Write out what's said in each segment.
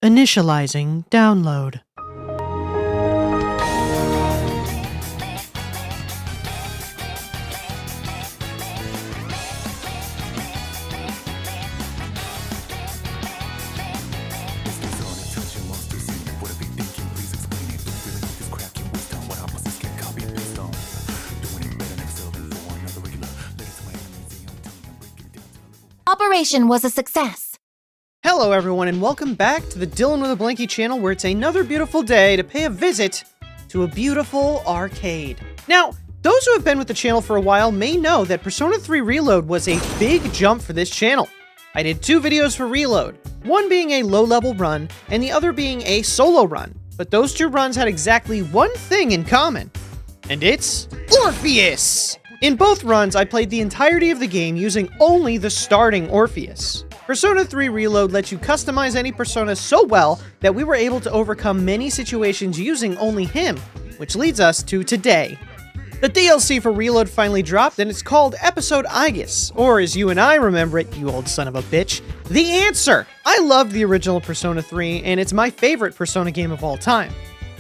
Initializing download. Operation was a success. Hello everyone and welcome back to the Dylan with a Blankie channel, where it's another beautiful day to pay a visit to a beautiful arcade. Now, those who have been with the channel for a while may know that Persona 3 Reload was a big jump for this channel. I did 2 videos for Reload, one being a low-level run and the other being a solo run. But those 2 runs had exactly one thing in common, and it's Orpheus! In both runs, I played the entirety of the game using only the starting Orpheus. Persona 3 Reload lets you customize any persona so well that we were able to overcome many situations using only him, which leads us to today. The DLC for Reload finally dropped, and it's called Episode Aigis, or as you and I remember it, you old son of a bitch, The Answer! I love the original Persona 3, and it's my favorite Persona game of all time.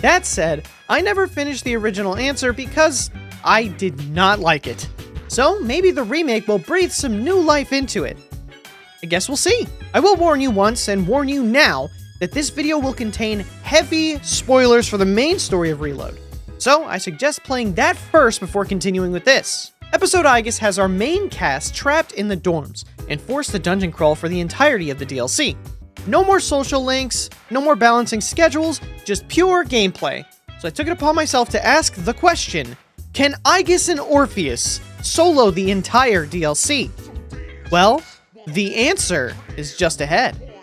That said, I never finished the original Answer because I did not like it. So maybe the remake will breathe some new life into it. I guess we'll see. I will warn you once and warn you now that this video will contain heavy spoilers for the main story of Reload. So I suggest playing that first before continuing with this. Episode Aigis has our main cast trapped in the dorms and forced to dungeon crawl for the entirety of the DLC. No more social links, no more balancing schedules, just pure gameplay. So I took it upon myself to ask the question, can Aigis and Orpheus solo the entire DLC? Well, the answer is just ahead.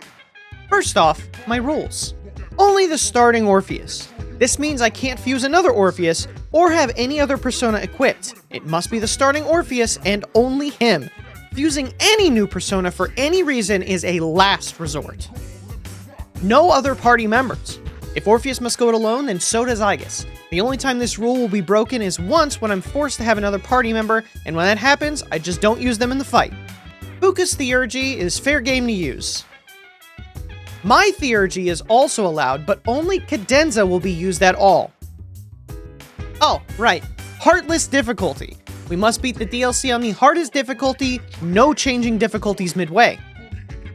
First off, my rules. Only the starting Orpheus. This means I can't fuse another Orpheus or have any other persona equipped. It must be the starting Orpheus and only him. Fusing any new persona for any reason is a last resort. No other party members. If Orpheus must go it alone, then so does Aigis. The only time this rule will be broken is once when I'm forced to have another party member, and when that happens, I just don't use them in the fight. Fuka's Theurgy is fair game to use. My Theurgy is also allowed, but only Cadenza will be used at all. Oh, right. Heartless difficulty. We must beat the DLC on the hardest difficulty, no changing difficulties midway.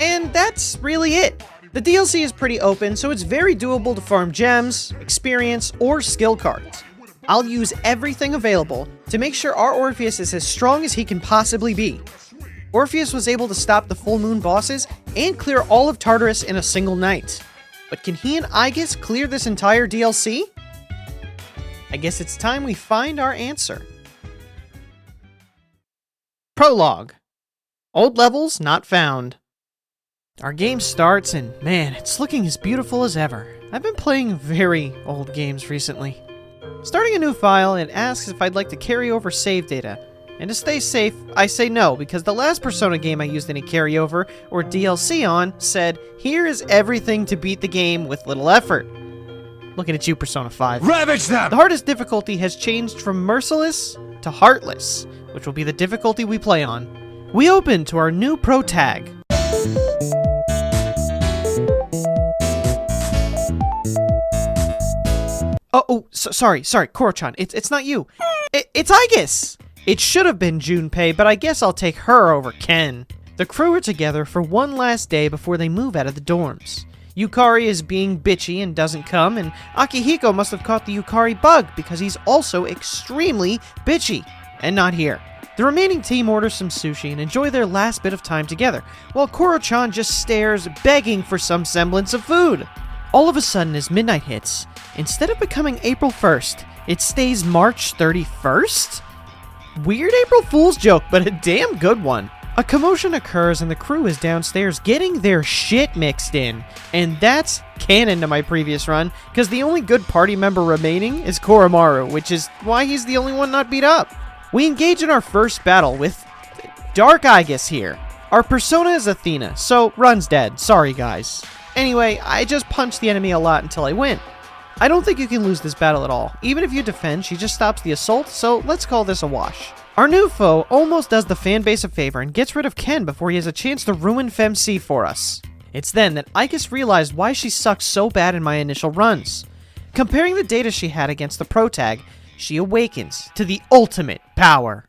And that's really it. The DLC is pretty open, so it's very doable to farm gems, experience, or skill cards. I'll use everything available to make sure our Orpheus is as strong as he can possibly be. Orpheus was able to stop the full moon bosses and clear all of Tartarus in a single night. But can he and Aigis clear this entire DLC? I guess it's time we find our answer. Prologue. Old levels not found. Our game starts and man, it's looking as beautiful as ever. I've been playing very old games recently. Starting a new file, it asks if I'd like to carry over save data. And to stay safe, I say no, because the last Persona game I used any carryover or DLC on said, here is everything to beat the game with little effort. Looking at you, Persona 5. Ravage them! The hardest difficulty has changed from merciless to heartless, which will be the difficulty we play on. We open to our new pro tag. Sorry, Koro-chan, it's not you. It's Aigis! It should have been Junpei, but I guess I'll take her over Ken. The crew are together for one last day before they move out of the dorms. Yukari is being bitchy and doesn't come, and Akihiko must have caught the Yukari bug because he's also extremely bitchy, and not here. The remaining team orders some sushi and enjoy their last bit of time together, while Koro-chan just stares, begging for some semblance of food. All of a sudden, as midnight hits, instead of becoming April 1st, it stays March 31st? Weird April Fool's joke, but a damn good one. A commotion occurs and the crew is downstairs getting their shit mixed in. And that's canon to my previous run, because the only good party member remaining is Koromaru, which is why he's the only one not beat up. We engage in our first battle with Dark Aigis here. Our persona is Athena, so run's dead. Sorry guys. Anyway, I just punch the enemy a lot until I win. I don't think you can lose this battle at all. Even if you defend, she just stops the assault, so let's call this a wash. Our new foe almost does the fanbase a favor and gets rid of Ken before he has a chance to ruin FemC for us. It's then that Aigis realized why she sucked so bad in my initial runs. Comparing the data she had against the Protag, she awakens to the ultimate power.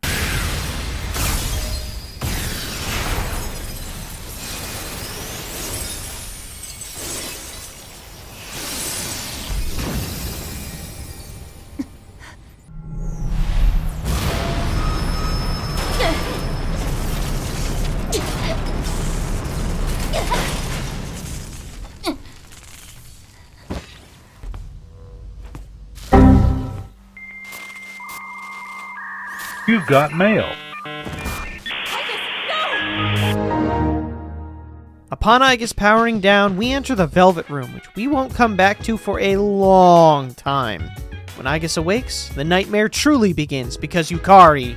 You've got mail. Upon Aigis powering down, we enter the Velvet Room, which we won't come back to for a long time. When Aigis awakes, the nightmare truly begins because Yukari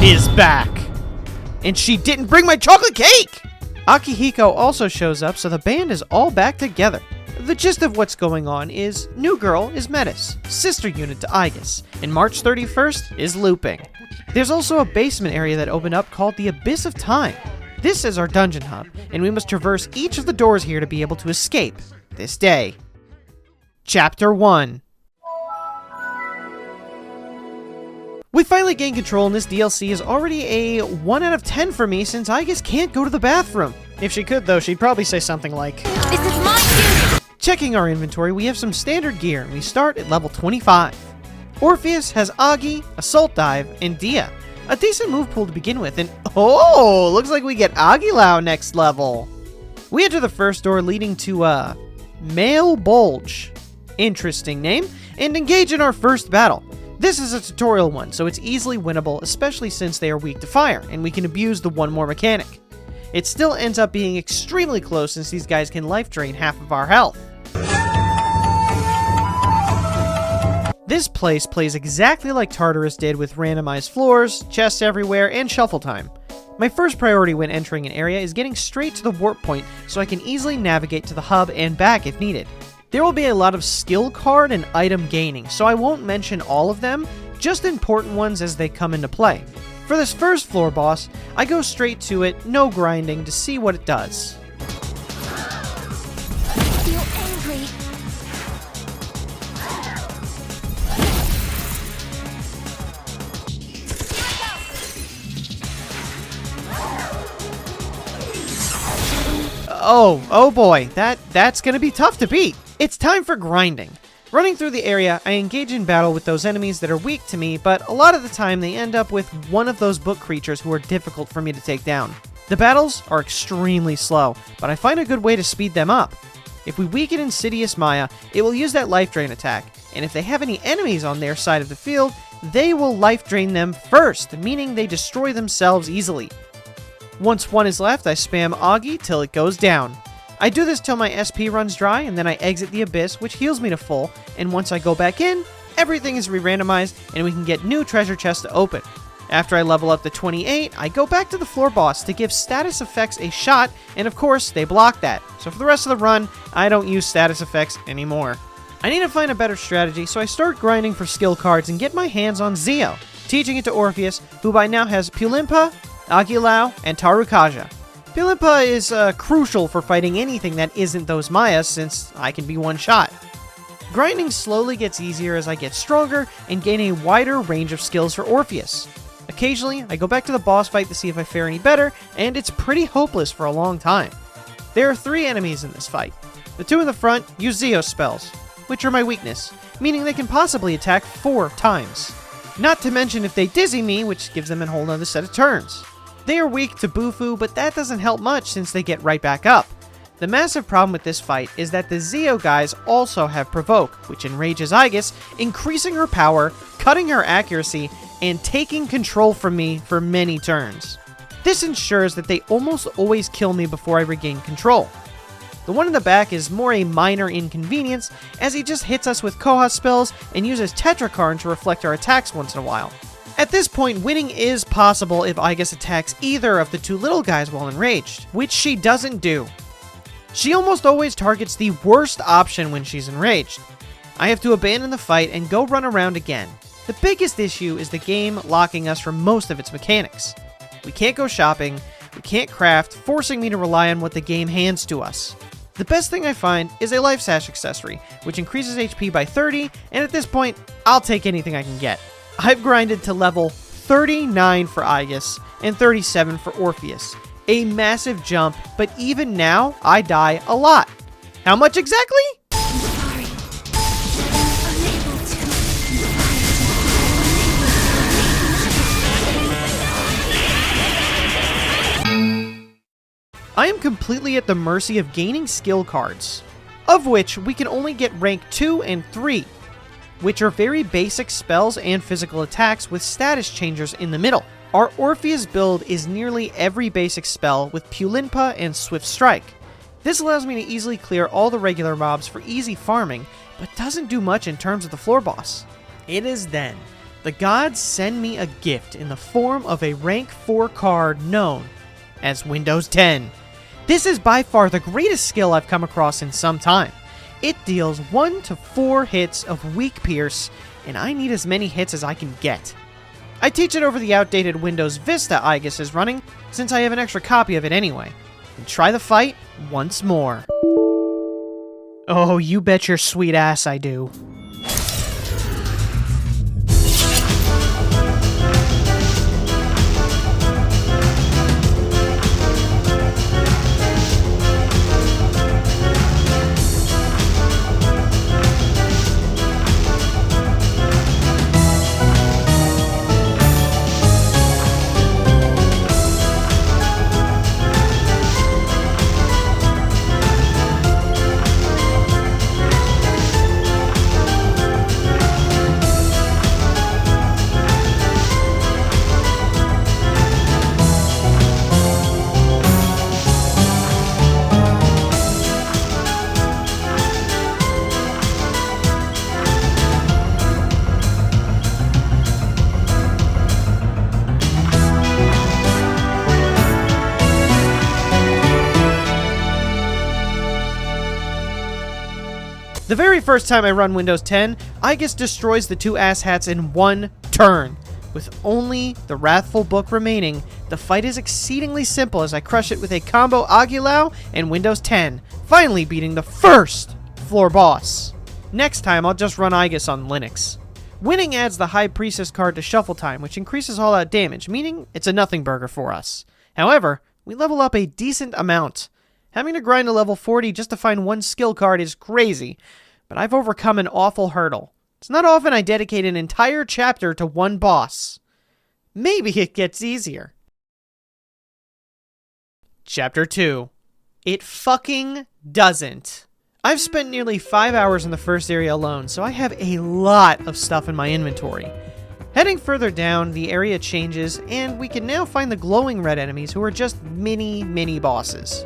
is back. And she didn't bring my chocolate cake! Akihiko also shows up, so the band is all back together. The gist of what's going on is New Girl is Metis, sister unit to Aigis, and March 31st is looping. There's also a basement area that opened up called the Abyss of Time. This is our dungeon hub, and we must traverse each of the doors here to be able to escape this day. Chapter 1. We finally gain control, and this DLC is already a 1 out of 10 for me since Aigis can't go to the bathroom. If she could, though, she'd probably say something like, This is my duty! Checking our inventory, we have some standard gear, and we start at level 25. Orpheus has Agi, Assault Dive, and Dia. A decent move pool to begin with, and oh, looks like we get Agilao next level. We enter the first door leading to, Male Bulge. Interesting name, and engage in our first battle. This is a tutorial one, so it's easily winnable, especially since they are weak to fire, and we can abuse the one more mechanic. It still ends up being extremely close since these guys can life drain half of our health. This place plays exactly like Tartarus did with randomized floors, chests everywhere, and shuffle time. My first priority when entering an area is getting straight to the warp point so I can easily navigate to the hub and back if needed. There will be a lot of skill card and item gaining, so I won't mention all of them, just important ones as they come into play. For this first floor boss, I go straight to it, no grinding, to see what it does. I feel angry. Oh boy, that's gonna be tough to beat. It's time for grinding. Running through the area, I engage in battle with those enemies that are weak to me, but a lot of the time they end up with one of those book creatures who are difficult for me to take down. The battles are extremely slow, but I find a good way to speed them up. If we weaken Insidious Maya, it will use that life drain attack, and if they have any enemies on their side of the field, they will life drain them first, meaning they destroy themselves easily. Once one is left, I spam Agi till it goes down. I do this till my SP runs dry, and then I exit the Abyss, which heals me to full, and once I go back in, everything is re-randomized, and we can get new treasure chests to open. After I level up to 28, I go back to the floor boss to give status effects a shot, and of course, they block that. So for the rest of the run, I don't use status effects anymore. I need to find a better strategy, so I start grinding for skill cards and get my hands on Zio, teaching it to Orpheus, who by now has Pulimpa, Agilao, and Tarukaja. Pulimpa is crucial for fighting anything that isn't those Mayas, since I can be one shot. Grinding slowly gets easier as I get stronger and gain a wider range of skills for Orpheus. Occasionally, I go back to the boss fight to see if I fare any better, and it's pretty hopeless for a long time. There are 3 enemies in this fight. The 2 in the front use Zeo spells, which are my weakness, meaning they can possibly attack 4 times. Not to mention if they dizzy me, which gives them a whole nother set of turns. They are weak to Bufu, but that doesn't help much since they get right back up. The massive problem with this fight is that the Zeo guys also have Provoke, which enrages Aigis, increasing her power, cutting her accuracy, and taking control from me for many turns. This ensures that they almost always kill me before I regain control. The one in the back is more a minor inconvenience, as he just hits us with Koha spells and uses Tetrakarn to reflect our attacks once in a while. At this point, winning is possible if Aigis attacks either of the 2 little guys while enraged, which she doesn't do. She almost always targets the worst option when she's enraged. I have to abandon the fight and go run around again. The biggest issue is the game locking us from most of its mechanics. We can't go shopping, We can't craft, forcing me to rely on what the game hands to us. The best thing I find is a life sash accessory, which increases HP by 30, and at this point, I'll take anything I can get. I've grinded to level 39 for Aigis and 37 for Orpheus. A massive jump, but even now, I die a lot. How much exactly? Sorry. Unable to. I am completely at the mercy of gaining skill cards, of which we can only get rank 2 and 3, which are very basic spells and physical attacks with status changers in the middle. Our Orpheus build is nearly every basic spell with Pulinpa and Swift Strike. This allows me to easily clear all the regular mobs for easy farming, but doesn't do much in terms of the floor boss. It is then the gods send me a gift in the form of a rank 4 card known as Windows 10. This is by far the greatest skill I've come across in some time. It deals 1 to 4 hits of weak pierce, and I need as many hits as I can get. I teach it over the outdated Windows Vista Aigis is running, since I have an extra copy of it anyway. And try the fight once more. Oh, you bet your sweet ass I do. The very first time I run Windows 10, Aigis destroys the 2 asshats in 1 turn. With only the Wrathful Book remaining, the fight is exceedingly simple as I crush it with a combo Aguilau and Windows 10, finally beating the first floor boss. Next time, I'll just run Aigis on Linux. Winning adds the High Priestess card to Shuffle Time, which increases all-out damage, meaning it's a nothing burger for us. However, we level up a decent amount. Having to grind to level 40 just to find 1 skill card is crazy, but I've overcome an awful hurdle. It's not often I dedicate an entire chapter to 1 boss. Maybe it gets easier. Chapter 2. It fucking doesn't. I've spent nearly 5 hours in the first area alone, so I have a lot of stuff in my inventory. Heading further down, the area changes, and we can now find the glowing red enemies who are just mini bosses.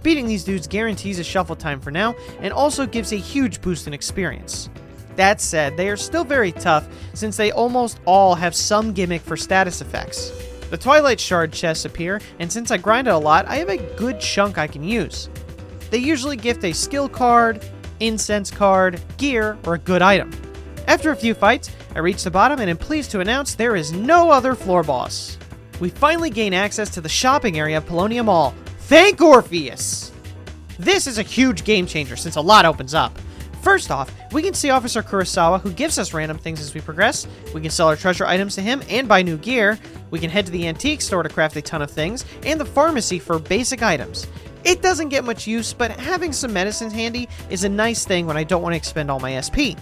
Beating these dudes guarantees a shuffle time for now, and also gives a huge boost in experience. That said, they are still very tough, since they almost all have some gimmick for status effects. The Twilight Shard chests appear, and since I grinded a lot, I have a good chunk I can use. They usually gift a skill card, incense card, gear, or a good item. After a few fights, I reach the bottom and am pleased to announce there is no other floor boss. We finally gain access to the shopping area of Paulownia Mall. Thank Orpheus! This is a huge game changer since a lot opens up. First off, we can see Officer Kurosawa, who gives us random things as we progress. We can sell our treasure items to him and buy new gear. We can head to the antique store to craft a ton of things, and the pharmacy for basic items. It doesn't get much use, but having some medicines handy is a nice thing when I don't want to expend all my SP.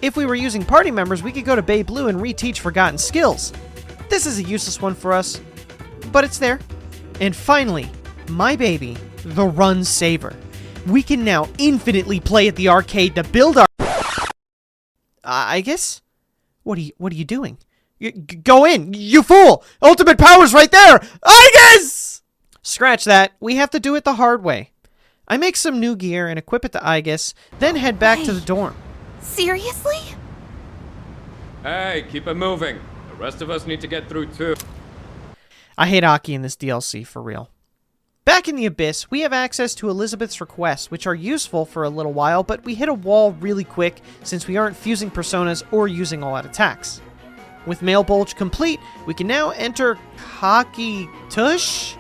If we were using party members, we could go to Bay Blue and reteach forgotten skills. This is a useless one for us, but it's there. And finally, my baby, the Run Saver. We can now infinitely play at the arcade to build our... Aigis? What are you doing? Go in, you fool! Ultimate power's right there! Aigis! Scratch that. We have to do it the hard way. I make some new gear and equip it to Aigis, then head back to the dorm. Seriously? Hey, keep it moving. The rest of us need to get through too. I hate Aki in this DLC, for real. Back in the Abyss, we have access to Elizabeth's requests, which are useful for a little while, but we hit a wall really quick since we aren't fusing personas or using all-out attacks. With Male Bulge complete, we can now enter Kaki Tush,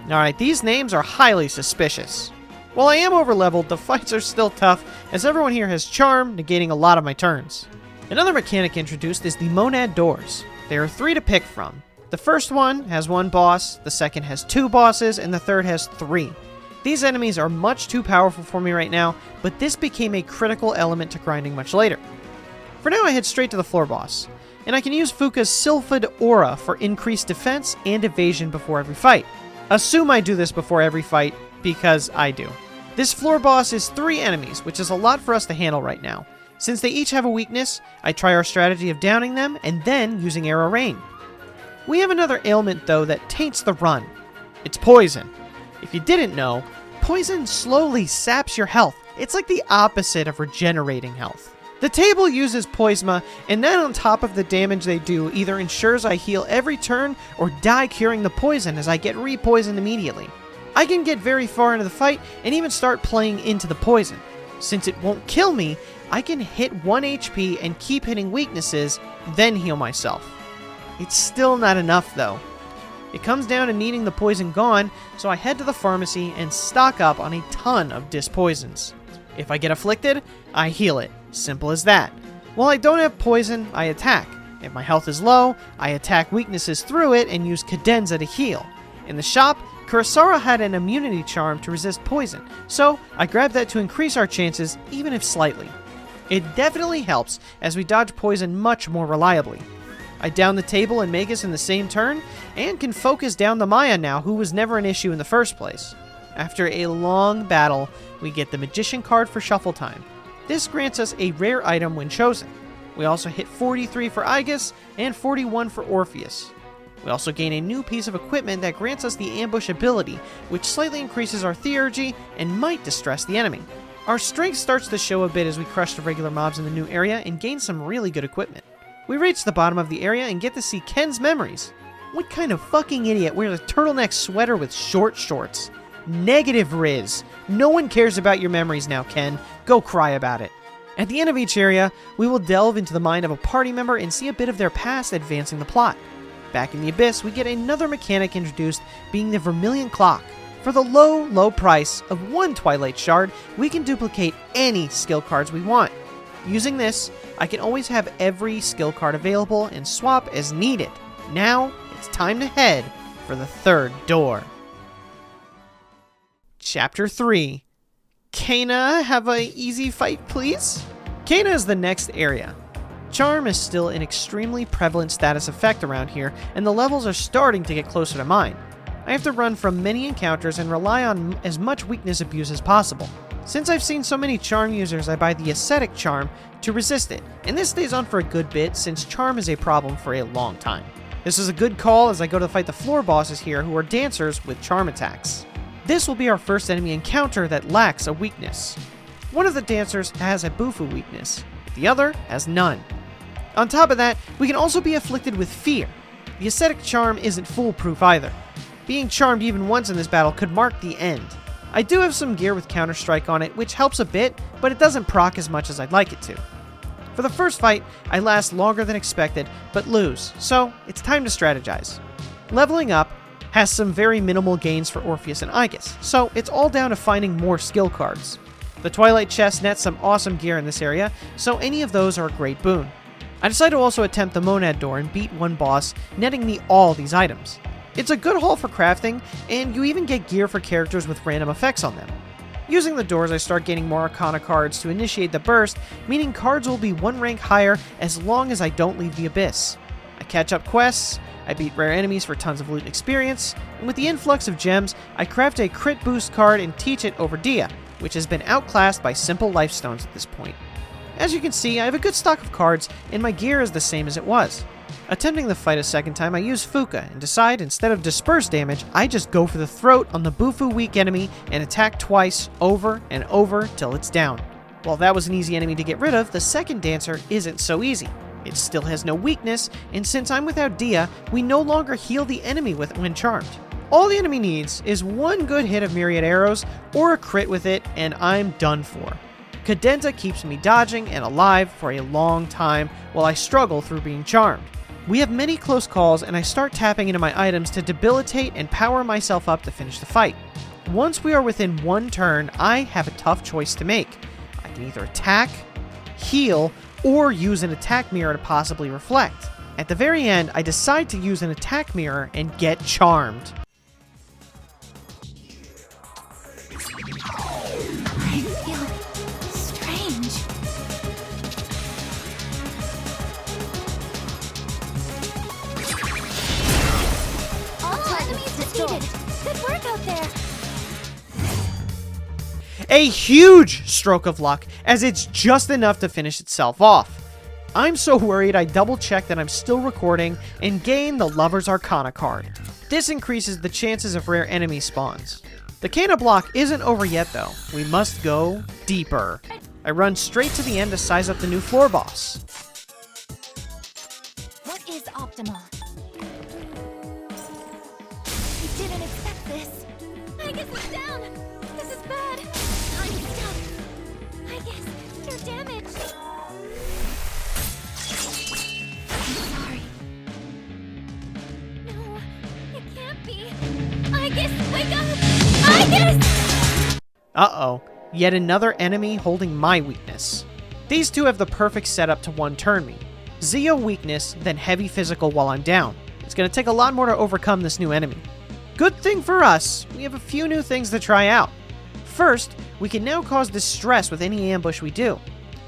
Alright, these names are highly suspicious. While I am overleveled, the fights are still tough, as everyone here has charm, negating a lot of my turns. Another mechanic introduced is the Monad Doors. There are 3 to pick from. The first one has 1 boss, the second has 2 bosses, and the third has 3. These enemies are much too powerful for me right now, but this became a critical element to grinding much later. For now, I head straight to the floor boss, and I can use Fuka's Sylphid Aura for increased defense and evasion before every fight. Assume I do this before every fight, because I do. This floor boss is 3 enemies, which is a lot for us to handle right now. Since they each have a weakness, I try our strategy of downing them and then using Arrow Rain. We have another ailment though that taints the run. It's poison. If you didn't know, poison slowly saps your health. It's like the opposite of regenerating health. The table uses Poisma, and that on top of the damage they do either ensures I heal every turn or die curing the poison as I get re-poisoned immediately. I can get very far into the fight and even start playing into the poison. Since it won't kill me, I can hit 1 HP and keep hitting weaknesses, then heal myself. It's still not enough though. It comes down to needing the poison gone, so I head to the pharmacy and stock up on a ton of disc poisons. If I get afflicted, I heal it. Simple as that. While I don't have poison, I attack. If my health is low, I attack weaknesses through it and use Cadenza to heal. In the shop, Kurosara had an immunity charm to resist poison, so I grabbed that to increase our chances, even if slightly. It definitely helps, as we dodge poison much more reliably. I down the table and Magus in the same turn, and can focus down the Maya now, who was never an issue in the first place. After a long battle, we get the Magician card for Shuffle Time. This grants us a rare item when chosen. We also hit 43 for Aigis and 41 for Orpheus. We also gain a new piece of equipment that grants us the Ambush ability, which slightly increases our Theurgy and might distress the enemy. Our strength starts to show a bit as we crush the regular mobs in the new area and gain some really good equipment. We reach the bottom of the area and get to see Ken's memories. What kind of fucking idiot wears a turtleneck sweater with short shorts? Negative Riz. No one cares about your memories now, Ken. Go cry about it. At the end of each area, we will delve into the mind of a party member and see a bit of their past advancing the plot. Back in the Abyss, we get another mechanic introduced, being the Vermilion Clock. For the low price of 1 Twilight Shard, we can duplicate any skill cards we want. Using this, I can always have every skill card available and swap as needed. Now, it's time to head for the 3rd door. Chapter 3. Kana, have a easy fight, please? Kana is the next area. Charm is still an extremely prevalent status effect around here, and the levels are starting to get closer to mine. I have to run from many encounters and rely on as much weakness abuse as possible. Since I've seen so many charm users, I buy the Ascetic Charm to resist it, and this stays on for a good bit since charm is a problem for a long time. This is a good call as I go to fight the floor bosses here who are dancers with charm attacks. This will be our first enemy encounter that lacks a weakness. One of the dancers has a Bufu weakness, the other has none. On top of that, we can also be afflicted with fear. The Ascetic Charm isn't foolproof either. Being charmed even once in this battle could mark the end. I do have some gear with Counter-Strike on it, which helps a bit, but it doesn't proc as much as I'd like it to. For the first fight, I last longer than expected, but lose, so it's time to strategize. Leveling up has some very minimal gains for Orpheus and Aigis, so it's all down to finding more skill cards. The Twilight chest nets some awesome gear in this area, so any of those are a great boon. I decide to also attempt the Monad Door and beat 1 boss, netting me all these items. It's a good haul for crafting, and you even get gear for characters with random effects on them. Using the doors, I start gaining more Arcana cards to initiate the burst, meaning cards will be 1 rank higher as long as I don't leave the Abyss. I catch up quests, I beat rare enemies for tons of loot and experience, and with the influx of gems, I craft a crit boost card and teach it over Dia, which has been outclassed by simple life stones at this point. As you can see, I have a good stock of cards, and my gear is the same as it was. Attempting the fight a second time, I use Fuka and decide instead of disperse damage, I just go for the throat on the Bufu weak enemy and attack twice, over and over till it's down. While that was an easy enemy to get rid of, the second dancer isn't so easy. It still has no weakness, and since I'm without Dia, we no longer heal the enemy when charmed. All the enemy needs is 1 good hit of Myriad Arrows or a crit with it, and I'm done for. Cadenza keeps me dodging and alive for a long time while I struggle through being charmed. We have many close calls, and I start tapping into my items to debilitate and power myself up to finish the fight. Once we are within 1 turn, I have a tough choice to make. I can either attack, heal, or use an attack mirror to possibly reflect. At the very end, I decide to use an attack mirror and get charmed. I feel strange. All enemies defeated. Good work out there. A huge stroke of luck, as it's just enough to finish itself off. I'm so worried I double check that I'm still recording and gain the Lover's Arcana card. This increases the chances of rare enemy spawns. The Cana block isn't over yet though. We must go deeper. I run straight to the end to size up the new floor boss. What is optimal? I didn't expect this. Aigis is down. This is bad. I'm stuck. Aigis, you're damaged. I'm sorry. No, it can't be. Aigis, wake up! Aigis! Uh-oh, yet another enemy holding my weakness. These two have the perfect setup to one-turn me. Zeo weakness, then heavy physical while I'm down. It's going to take a lot more to overcome this new enemy. Good thing for us, we have a few new things to try out. First, we can now cause distress with any ambush we do.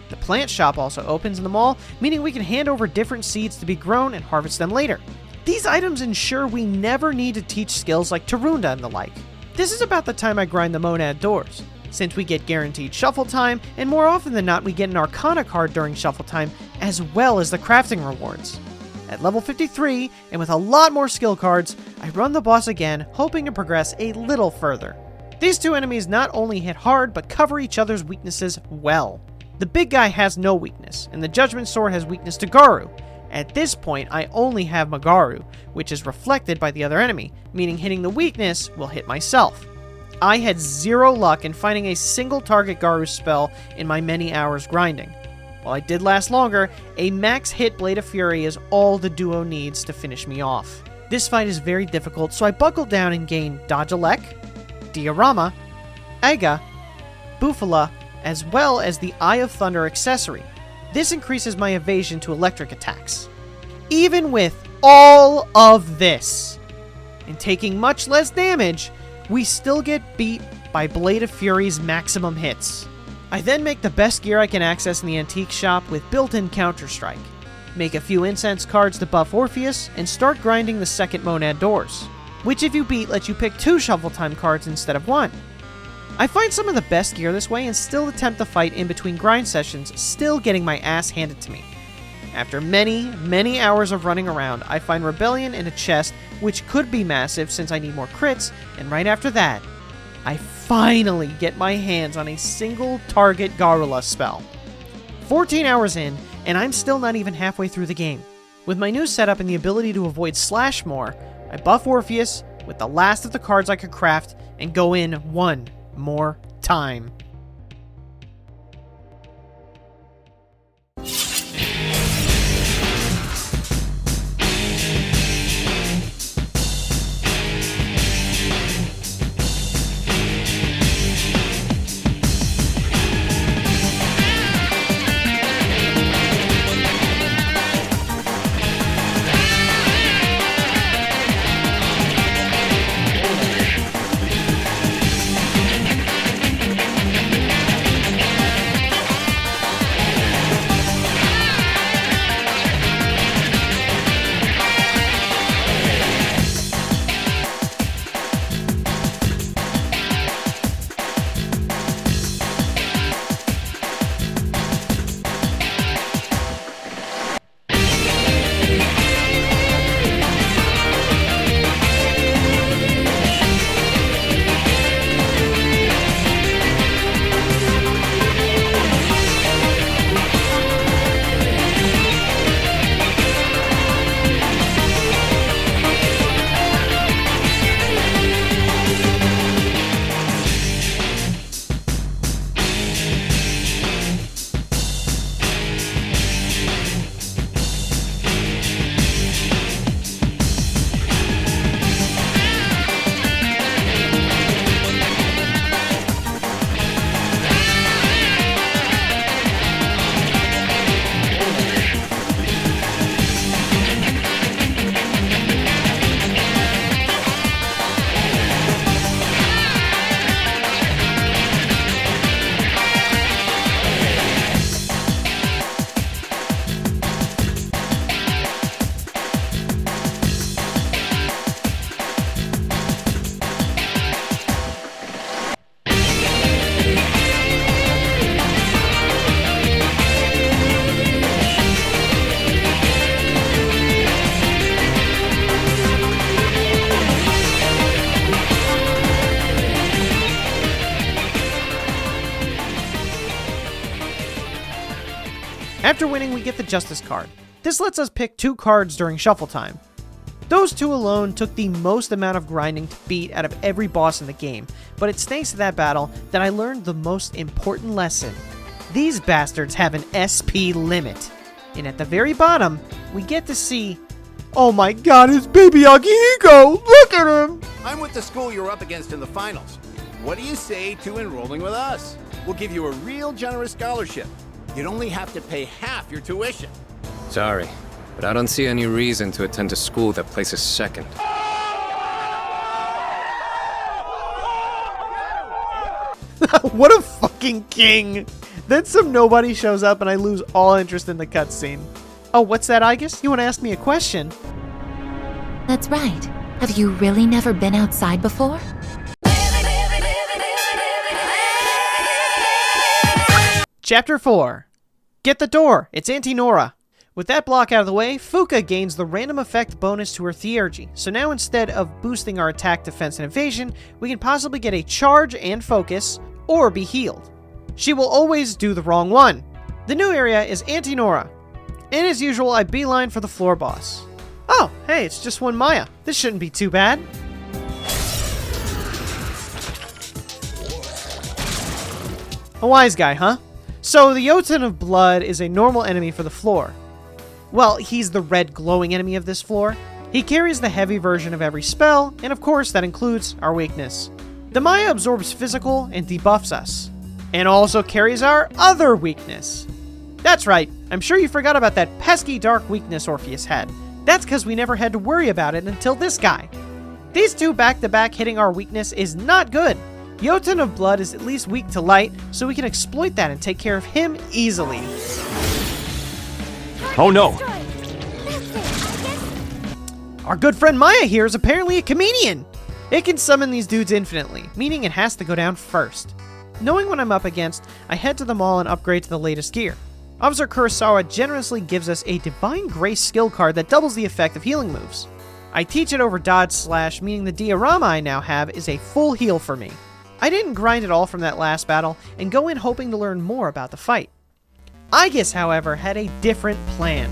The plant shop also opens in the mall, meaning we can hand over different seeds to be grown and harvest them later. These items ensure we never need to teach skills like Tarunda and the like. This is about the time I grind the monad doors, since we get guaranteed shuffle time, and more often than not we get an Arcana card during shuffle time, as well as the crafting rewards. At level 53, and with a lot more skill cards, I run the boss again, hoping to progress a little further. These two enemies not only hit hard, but cover each other's weaknesses well. The big guy has no weakness, and the Judgment Sword has weakness to Garu. At this point, I only have Magaru, which is reflected by the other enemy, meaning hitting the weakness will hit myself. I had zero luck in finding a single target Garu spell in my many hours grinding. While I did last longer, a max hit Blade of Fury is all the duo needs to finish me off. This fight is very difficult, so I buckled down and gained Dodgelek, Diorama, Aiga, Bufala, as well as the Eye of Thunder accessory. This increases my evasion to electric attacks. Even with all of this, and taking much less damage, we still get beat by Blade of Fury's maximum hits. I then make the best gear I can access in the antique shop with built-in counter-strike, make a few incense cards to buff Orpheus, and start grinding the second monad doors, which if you beat lets you pick 2 shuffle time cards instead of 1. I find some of the best gear this way and still attempt the fight in between grind sessions, still getting my ass handed to me. After many hours of running around, I find Rebellion in a chest, which could be massive since I need more crits, and right after that, I finally get my hands on a single target Garula spell. 14 hours in, and I'm still not even halfway through the game. With my new setup and the ability to avoid slash more, I buff Orpheus with the last of the cards I could craft and go in one more time. After winning, we get the Justice card. This lets us pick 2 cards during shuffle time. Those 2 alone took the most amount of grinding to beat out of every boss in the game, but it's thanks to that battle that I learned the most important lesson. These bastards have an SP limit. And at the very bottom, we get to see, oh my god, it's Baby Akihiko! Look at him! I'm with the school you're up against in the finals. What do you say to enrolling with us? We'll give you a real generous scholarship. You'd only have to pay half your tuition. Sorry, but I don't see any reason to attend a school that places second. What a fucking king! Then some nobody shows up and I lose all interest in the cutscene. Oh, what's that, Aigis? You want to ask me a question? That's right. Have you really never been outside before? Chapter 4. Get the door! It's Auntie Nora! With that block out of the way, Fuka gains the random effect bonus to her Theurgy, so now instead of boosting our attack, defense, and evasion, we can possibly get a charge and focus, or be healed. She will always do the wrong one. The new area is Auntie Nora. And as usual, I beeline for the floor boss. Oh, hey, it's just one Maya. This shouldn't be too bad. A wise guy, huh? So the Jotun of Blood is a normal enemy for the floor. Well, he's the red glowing enemy of this floor. He carries the heavy version of every spell, and of course that includes our weakness. The Maya absorbs physical and debuffs us, and also carries our other weakness. That's right, I'm sure you forgot about that pesky dark weakness Orpheus had. That's because we never had to worry about it until this guy. These 2 back-to-back hitting our weakness is not good. Jotun of Blood is at least weak to light, so we can exploit that and take care of him easily. Oh no! Our good friend Maya here is apparently a comedian! It can summon these dudes infinitely, meaning it has to go down first. Knowing what I'm up against, I head to the mall and upgrade to the latest gear. Officer Kurosawa generously gives us a Divine Grace skill card that doubles the effect of healing moves. I teach it over dodge slash, meaning the diorama I now have is a full heal for me. I didn't grind at all from that last battle, and go in hoping to learn more about the fight. Aigis, however, had a different plan.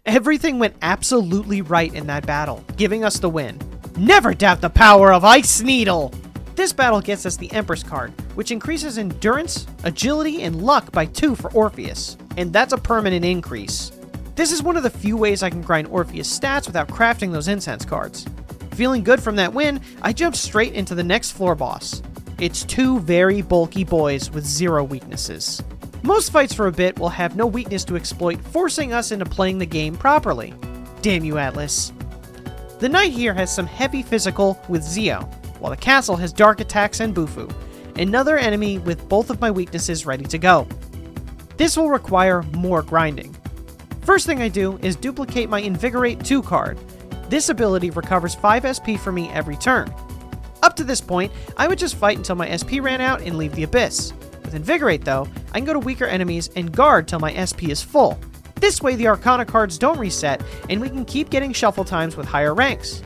Everything went absolutely right in that battle, giving us the win. Never doubt the power of Ice Needle! This battle gets us the Empress card, which increases endurance, agility, and luck by 2 for Orpheus, and that's a permanent increase. This is one of the few ways I can grind Orpheus stats without crafting those incense cards. Feeling good from that win, I jump straight into the next floor boss. It's 2 very bulky boys with 0 weaknesses. Most fights for a bit will have no weakness to exploit, forcing us into playing the game properly. Damn you, Atlas. The knight here has some heavy physical with Zio, while the castle has dark attacks and Bufu, another enemy with both of my weaknesses ready to go. This will require more grinding. First thing I do is duplicate my Invigorate 2 card. This ability recovers 5 SP for me every turn. Up to this point, I would just fight until my SP ran out and leave the Abyss. With Invigorate though, I can go to weaker enemies and guard till my SP is full. This way the Arcana cards don't reset, and we can keep getting shuffle times with higher ranks.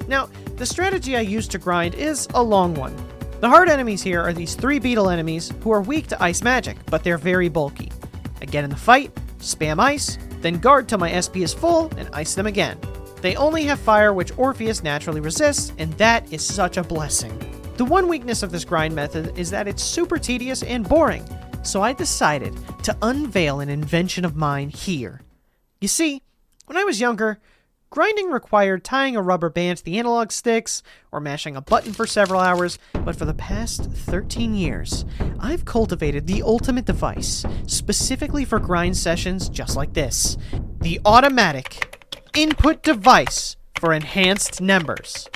Now, the strategy I use to grind is a long one. The hard enemies here are these 3 beetle enemies who are weak to ice magic, but they're very bulky. I get in the fight, spam ice, then guard till my SP is full, and ice them again. They only have fire, which Orpheus naturally resists, and that is such a blessing. The one weakness of this grind method is that it's super tedious and boring, so I decided to unveil an invention of mine here. You see, when I was younger, grinding required tying a rubber band to the analog sticks or mashing a button for several hours, but for the past 13 years, I've cultivated the ultimate device specifically for grind sessions just like this. The automatic input device for enhanced numbers.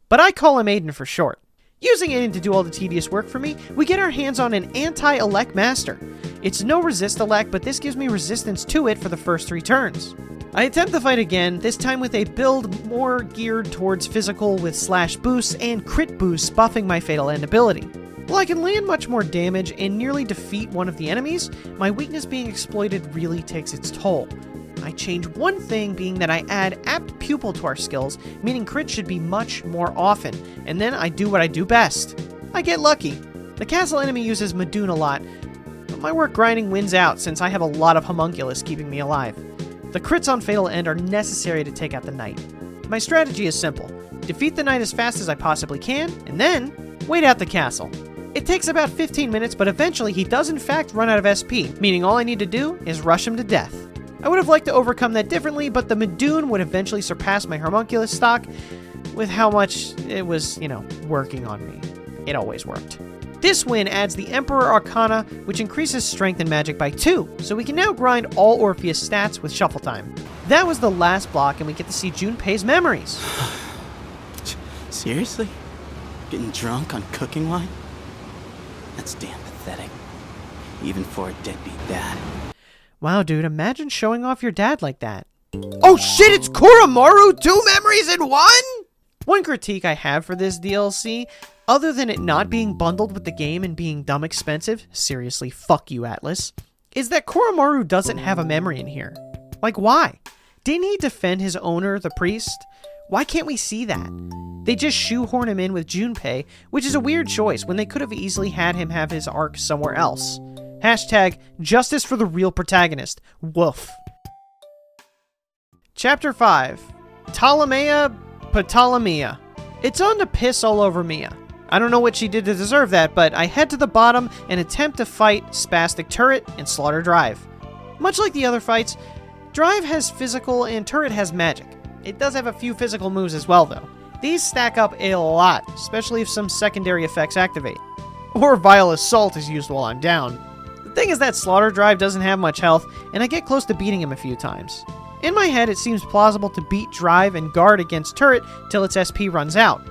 But I call him Aiden for short. Using Aiden to do all the tedious work for me, we get our hands on an anti-elect master. It's no resist elect, but this gives me resistance to it for the first 3 turns. I attempt the fight again, this time with a build more geared towards physical with slash boosts and crit boosts buffing my Fatal End ability. While I can land much more damage and nearly defeat one of the enemies, my weakness being exploited really takes its toll. I change one thing, being that I add apt pupil to our skills, meaning crit should be much more often, and then I do what I do best. I get lucky. The castle enemy uses Madoon a lot, but my work grinding wins out since I have a lot of homunculus keeping me alive. The crits on Fatal End are necessary to take out the knight. My strategy is simple. Defeat the knight as fast as I possibly can, and then wait out the castle. It takes about 15 minutes, but eventually he does in fact run out of SP, meaning all I need to do is rush him to death. I would have liked to overcome that differently, but the Madoon would eventually surpass my homunculus stock with how much it was, working on me. It always worked. This win adds the Emperor Arcana, which increases strength and magic by 2, so we can now grind all Orpheus stats with shuffle time. That was the last block, and we get to see Junpei's memories. Seriously? Getting drunk on cooking wine? That's damn pathetic. Even for a deadbeat dad. Wow, dude, imagine showing off your dad like that. Oh shit, it's Koromaru! 2 memories in 1?! One critique I have for this DLC, other than it not being bundled with the game and being dumb expensive, seriously, fuck you, Atlas, is that Koromaru doesn't have a memory in here. Like, why? Didn't he defend his owner, the priest? Why can't we see that? They just shoehorn him in with Junpei, which is a weird choice when they could have easily had him have his arc somewhere else. Hashtag justice for the real protagonist. Woof. Chapter 5. Ptolemaea Ptolemaea. It's on to piss all over Mia. I don't know what she did to deserve that, but I head to the bottom and attempt to fight Spastic Turret and Slaughter Drive. Much like the other fights, Drive has physical and Turret has magic. It does have a few physical moves as well, though. These stack up a lot, especially if some secondary effects activate. Or Vile Assault is used while I'm down. The thing is that Slaughter Drive doesn't have much health, and I get close to beating him a few times. In my head, it seems plausible to beat Drive and guard against Turret till its SP runs out.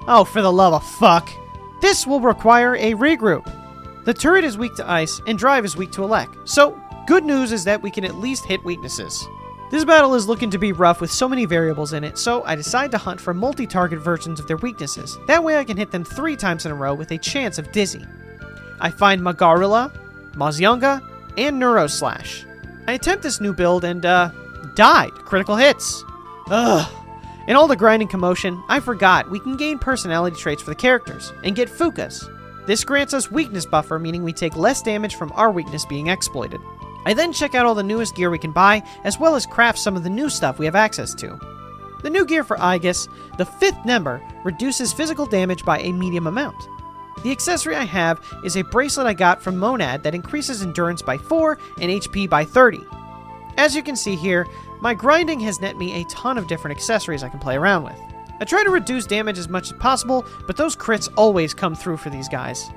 Oh, for the love of fuck. This will require a regroup. The Turret is weak to ice, and Drive is weak to elect. So, good news is that we can at least hit weaknesses. This battle is looking to be rough with so many variables in it, so I decide to hunt for multi-target versions of their weaknesses. That way I can hit them 3 times in a row with a chance of Dizzy. I find Magarula, Mazyunga, and Neuroslash. I attempt this new build and, died. Critical hits. Ugh. In all the grinding commotion, I forgot we can gain personality traits for the characters, and get Fukas. This grants us weakness buffer, meaning we take less damage from our weakness being exploited. I then check out all the newest gear we can buy, as well as craft some of the new stuff we have access to. The new gear for Aigis, the 5th member, reduces physical damage by a medium amount. The accessory I have is a bracelet I got from Monad that increases endurance by 4 and HP by 30. As you can see here, my grinding has net me a ton of different accessories I can play around with. I try to reduce damage as much as possible, but those crits always come through for these guys.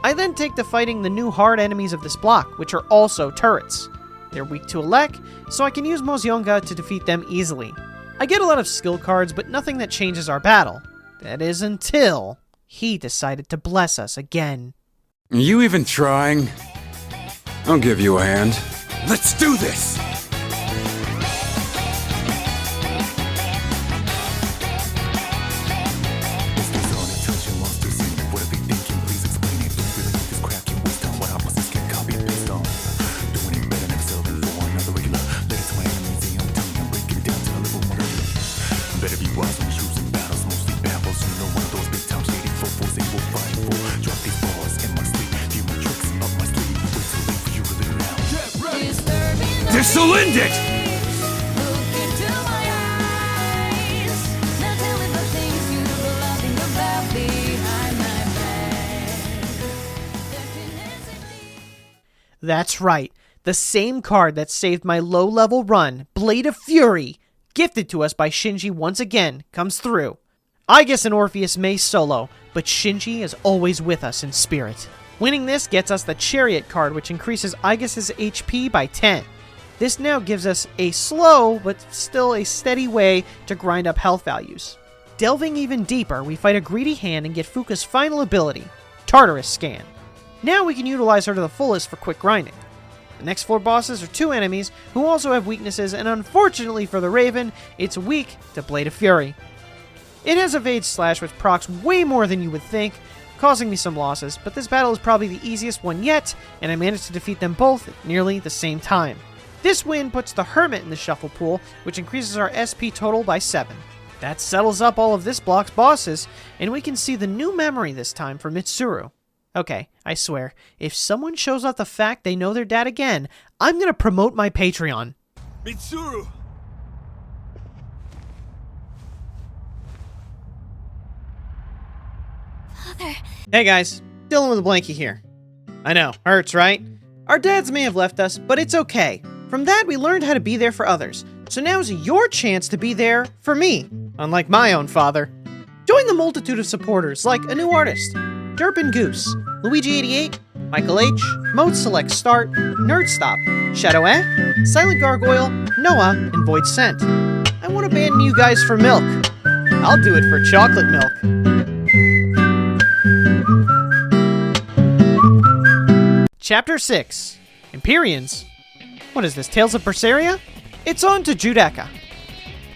I then take to fighting the new hard enemies of this block, which are also turrets. They're weak to elect, so I can use Mozyunga to defeat them easily. I get a lot of skill cards, but nothing that changes our battle. That is until he decided to bless us again. Are you even trying? I'll give you a hand. Let's do this! This'll end it! Look into my eyes. Now tell me the things you were laughing about behind my back. That's right. The same card that saved my low-level run, Blade of Fury, gifted to us by Shinji once again, comes through. Aigis and Orpheus may solo, but Shinji is always with us in spirit. Winning this gets us the Chariot card, which increases Aigis' HP by 10. This now gives us a slow, but still a steady way to grind up health values. Delving even deeper, we fight a greedy hand and get Fuka's final ability, Tartarus Scan. Now we can utilize her to the fullest for quick grinding. The next 4 bosses are 2 enemies who also have weaknesses, and unfortunately for the Raven, it's weak to Blade of Fury. It has Evade Slash, which procs way more than you would think, causing me some losses, but this battle is probably the easiest one yet, and I managed to defeat them both at nearly the same time. This win puts the Hermit in the shuffle pool, which increases our SP total by 7. That settles up all of this block's bosses, and we can see the new memory this time for Mitsuru. Okay, I swear, if someone shows off the fact they know their dad again, I'm gonna promote my Patreon. Mitsuru! Father. Hey guys, Dylan with a Blankie here. I know, hurts, right? Our dads may have left us, but it's okay. From that, we learned how to be there for others. So now's your chance to be there for me, unlike my own father. Join the multitude of supporters, like a new artist, Derpin Goose, Luigi88, Michael H, Mode Select Start, Nerd Stop, Shadow Silent Gargoyle, Noah, and Void Scent. I won't abandon you guys for milk. I'll do it for chocolate milk. Chapter 6. Empyreans. What is this, Tales of Berseria? It's on to Judecca.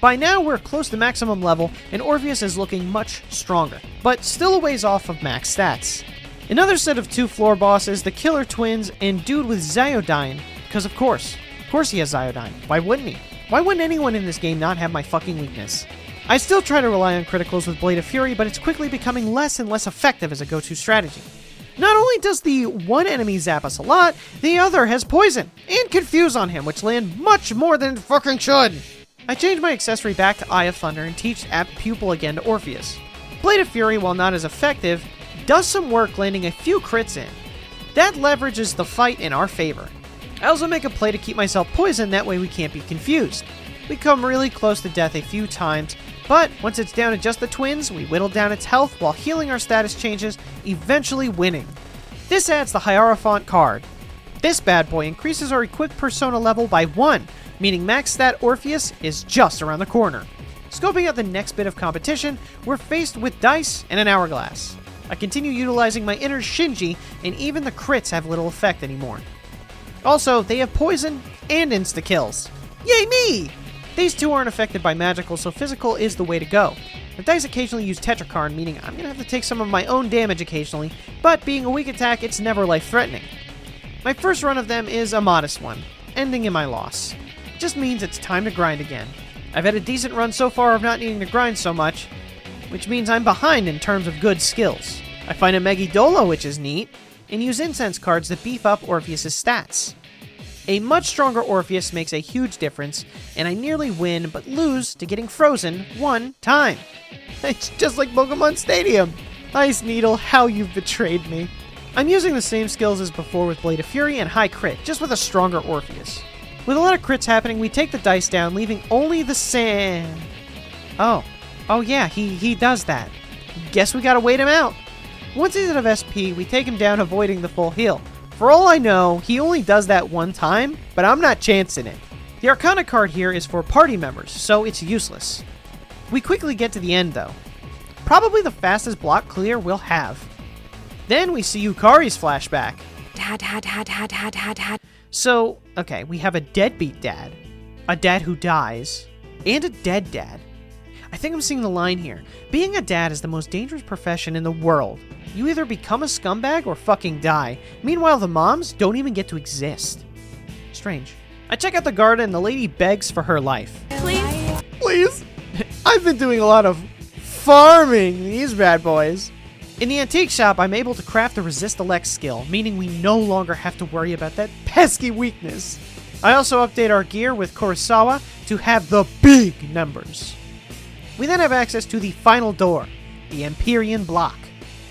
By now, we're close to maximum level, and Orpheus is looking much stronger, but still a ways off of max stats. Another set of 2 floor bosses, the Killer Twins, and Dude with Zyodyne, because of course he has Zyodyne. Why wouldn't he? Why wouldn't anyone in this game not have my fucking weakness? I still try to rely on criticals with Blade of Fury, but it's quickly becoming less and less effective as a go-to strategy. Not only does the one enemy zap us a lot, the other has poison and confuse on him, which land much more than it fucking should. I changed my accessory back to Eye of Thunder and teach Apt Pupil again to Orpheus. Blade of Fury, while not as effective, does some work landing a few crits in. That leverages the fight in our favor. I also make a play to keep myself poisoned, that way we can't be confused. We come really close to death a few times, but once it's down to just the twins, we whittle down its health while healing our status changes, eventually winning. This adds the Hierophant card. This bad boy increases our equipped persona level by 1, meaning max stat Orpheus is just around the corner. Scoping out the next bit of competition, we're faced with dice and an hourglass. I continue utilizing my inner Shinji, and even the crits have little effect anymore. Also, they have poison and insta-kills. Yay me! These 2 aren't affected by magical, so physical is the way to go. The dice occasionally use Tetrakarn, meaning I'm gonna have to take some of my own damage occasionally, but being a weak attack, it's never life-threatening. My first run of them is a modest one, ending in my loss. It just means it's time to grind again. I've had a decent run so far of not needing to grind so much, which means I'm behind in terms of good skills. I find a Megidolo, which is neat, and use incense cards that beef up Orpheus' stats. A much stronger Orpheus makes a huge difference, and I nearly win but lose to getting frozen 1 time. It's just like Pokemon Stadium. Ice Needle, how you've betrayed me. I'm using the same skills as before with Blade of Fury and High Crit, just with a stronger Orpheus. With a lot of crits happening, we take the dice down, leaving only the sand. Oh yeah, he does that. Guess we gotta wait him out. Once he's out of SP, we take him down, avoiding the full heal. For all I know, he only does that 1 time, but I'm not chancing it. The Arcana card here is for party members, so it's useless. We quickly get to the end though. Probably the fastest block clear we'll have. Then we see Yukari's flashback. So, okay, we have a deadbeat dad, a dad who dies, and a dead dad. I think I'm seeing the line here. Being a dad is the most dangerous profession in the world. You either become a scumbag or fucking die. Meanwhile, the moms don't even get to exist. Strange. I check out the garden and the lady begs for her life. Please? Please? I've been doing a lot of farming these bad boys. In the antique shop, I'm able to craft a resist elect skill, meaning we no longer have to worry about that pesky weakness. I also update our gear with Kurosawa to have the big numbers. We then have access to the final door, the Empyrean Block.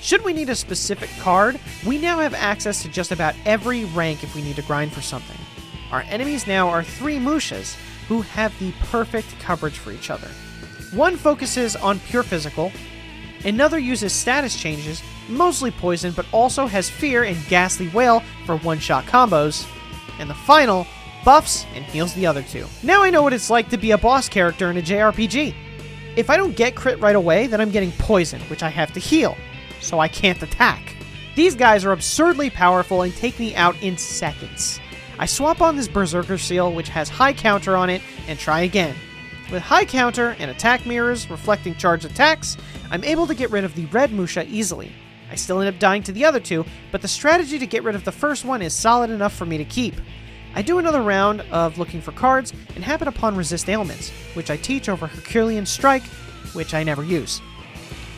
Should we need a specific card, we now have access to just about every rank if we need to grind for something. Our enemies now are 3 Mushas, who have the perfect coverage for each other. One focuses on pure physical, another uses status changes, mostly poison, but also has fear and ghastly wail for one-shot combos, and the final buffs and heals the other 2. Now I know what it's like to be a boss character in a JRPG. If I don't get crit right away, then I'm getting poison, which I have to heal, so I can't attack. These guys are absurdly powerful and take me out in seconds. I swap on this Berserker Seal, which has high counter on it, and try again. With high counter and attack mirrors reflecting charged attacks, I'm able to get rid of the red Musha easily. I still end up dying to the other 2, but the strategy to get rid of the first one is solid enough for me to keep. I do another round of looking for cards and happen upon Resist Ailments, which I teach over Herculean Strike, which I never use.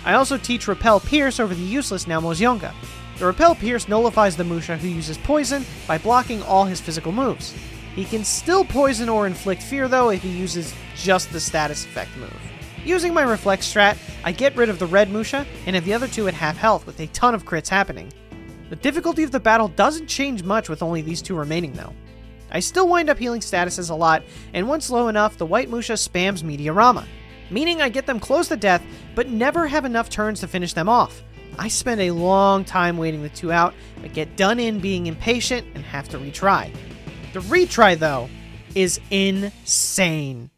I also teach Repel Pierce over the useless Naumos Yonga. The Repel Pierce nullifies the Musha who uses poison by blocking all his physical moves. He can still poison or inflict fear though if he uses just the status effect move. Using my Reflex strat, I get rid of the red Musha and have the other 2 at half health with a ton of crits happening. The difficulty of the battle doesn't change much with only these 2 remaining though. I still wind up healing statuses a lot, and once low enough, the white Musha spams Meteorama, meaning I get them close to death but never have enough turns to finish them off. I spend a long time waiting the 2 out, but get done in being impatient and have to retry. The retry, though, is insane.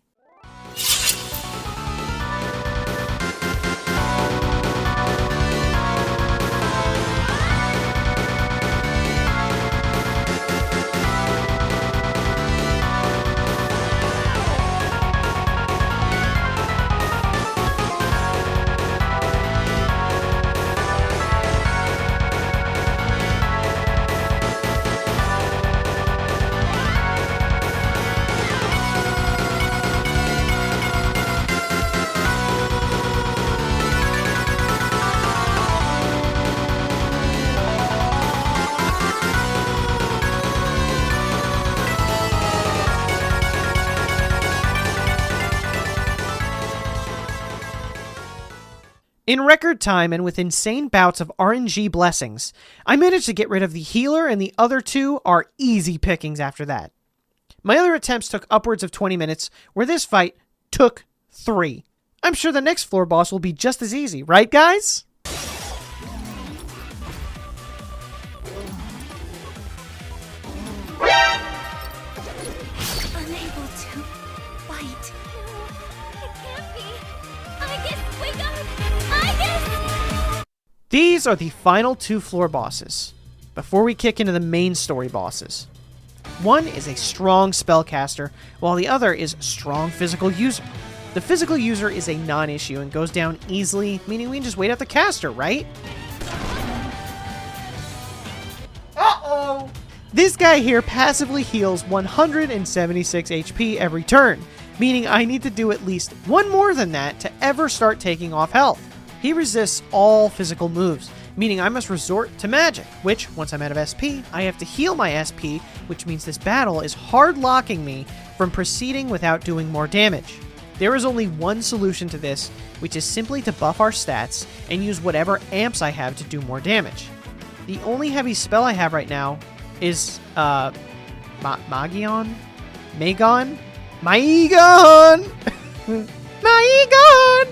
In record time and with insane bouts of RNG blessings, I managed to get rid of the healer and the other 2 are easy pickings after that. My other attempts took upwards of 20 minutes, where this fight took 3. I'm sure the next floor boss will be just as easy, right guys? Unable to fight. No, it can't be. Aigis, wake up! Aigis! These are the final 2 floor bosses, before we kick into the main story bosses. One is a strong spellcaster, while the other is strong physical user. The physical user is a non-issue and goes down easily, meaning we can just wait out the caster, right? Uh-oh! This guy here passively heals 176 HP every turn, meaning I need to do at least one more than that to ever start taking off health. He resists all physical moves, meaning I must resort to magic, which, once I'm out of SP, I have to heal my SP, which means this battle is hard locking me from proceeding without doing more damage. There is only one solution to this, which is simply to buff our stats and use whatever amps I have to do more damage. The only heavy spell I have right now is, Magon? Magon? Maegon!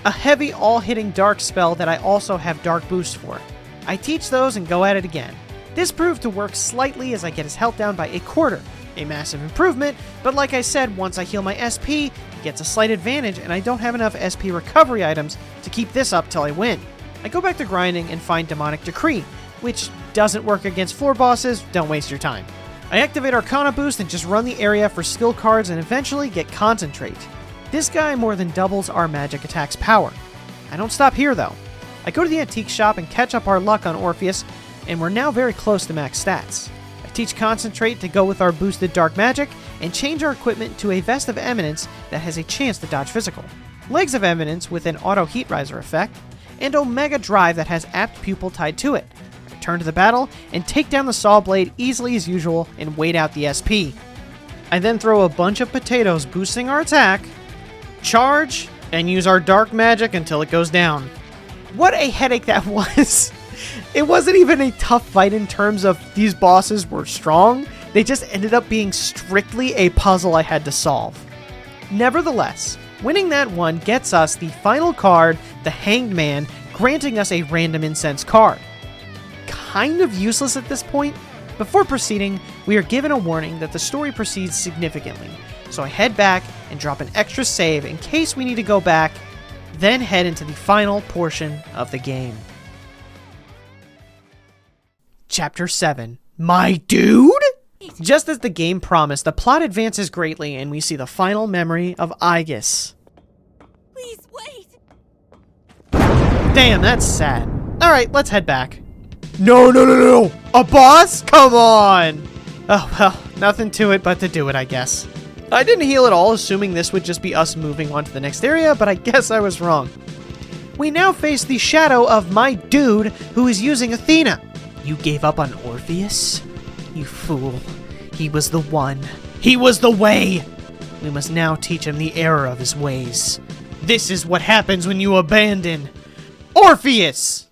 A heavy all-hitting dark spell that I also have dark boost for. I teach those and go at it again. This proved to work slightly as I get his health down by a quarter. A massive improvement, but like I said, once I heal my SP, he gets a slight advantage and I don't have enough SP recovery items to keep this up till I win. I go back to grinding and find Demonic Decree, which doesn't work against floor bosses, don't waste your time. I activate Arcana Boost and just run the area for skill cards and eventually get Concentrate. This guy more than doubles our magic attack's power. I don't stop here though. I go to the antique shop and catch up our luck on Orpheus, and we're now very close to max stats. I teach Concentrate to go with our boosted dark magic, and change our equipment to a Vest of Eminence that has a chance to dodge physical, Legs of Eminence with an auto heat riser effect, and Omega Drive that has apt pupil tied to it. I turn to the battle and take down the saw blade easily as usual and wait out the SP. I then throw a bunch of potatoes boosting our attack, charge, and use our dark magic until it goes down. What a headache that was. It wasn't even a tough fight in terms of these bosses were strong. They just ended up being strictly a puzzle I had to solve. Nevertheless, winning that one gets us the final card, the Hanged Man, granting us a random incense card. Kind of useless at this point. Before proceeding, we are given a warning that the story proceeds significantly, so I head back and drop an extra save in case we need to go back, then head into the final portion of the game. Chapter 7. My dude? Just as the game promised, the plot advances greatly and we see the final memory of Aigis. Please wait. Damn, that's sad. Alright, let's head back. No! A boss? Come on! Oh, well, nothing to it but to do it, I guess. I didn't heal at all, assuming this would just be us moving on to the next area, but I guess I was wrong. We now face the shadow of my dude, who is using Athena. You gave up on Orpheus? You fool. He was the one. He was the way! We must now teach him the error of his ways. This is what happens when you abandon Orpheus!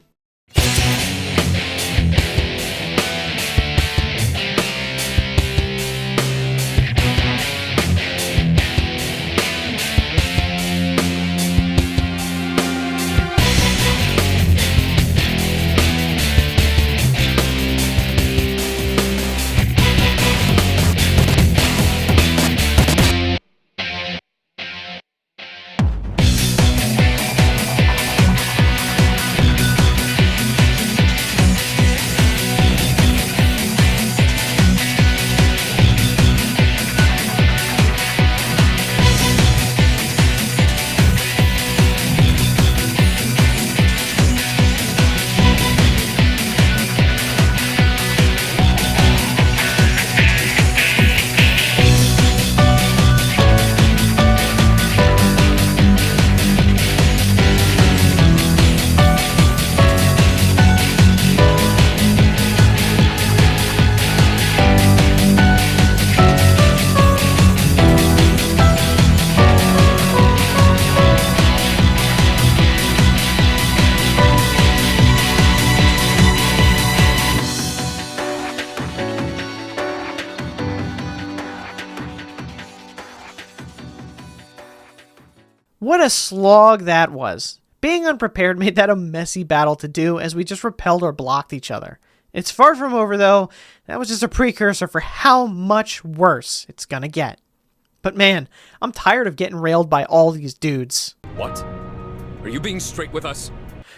What a slog that was. Being unprepared made that a messy battle to do as we just repelled or blocked each other. It's far from over though. That was just a precursor for how much worse it's gonna get. But man, I'm tired of getting railed by all these dudes. What? Are you being straight with us?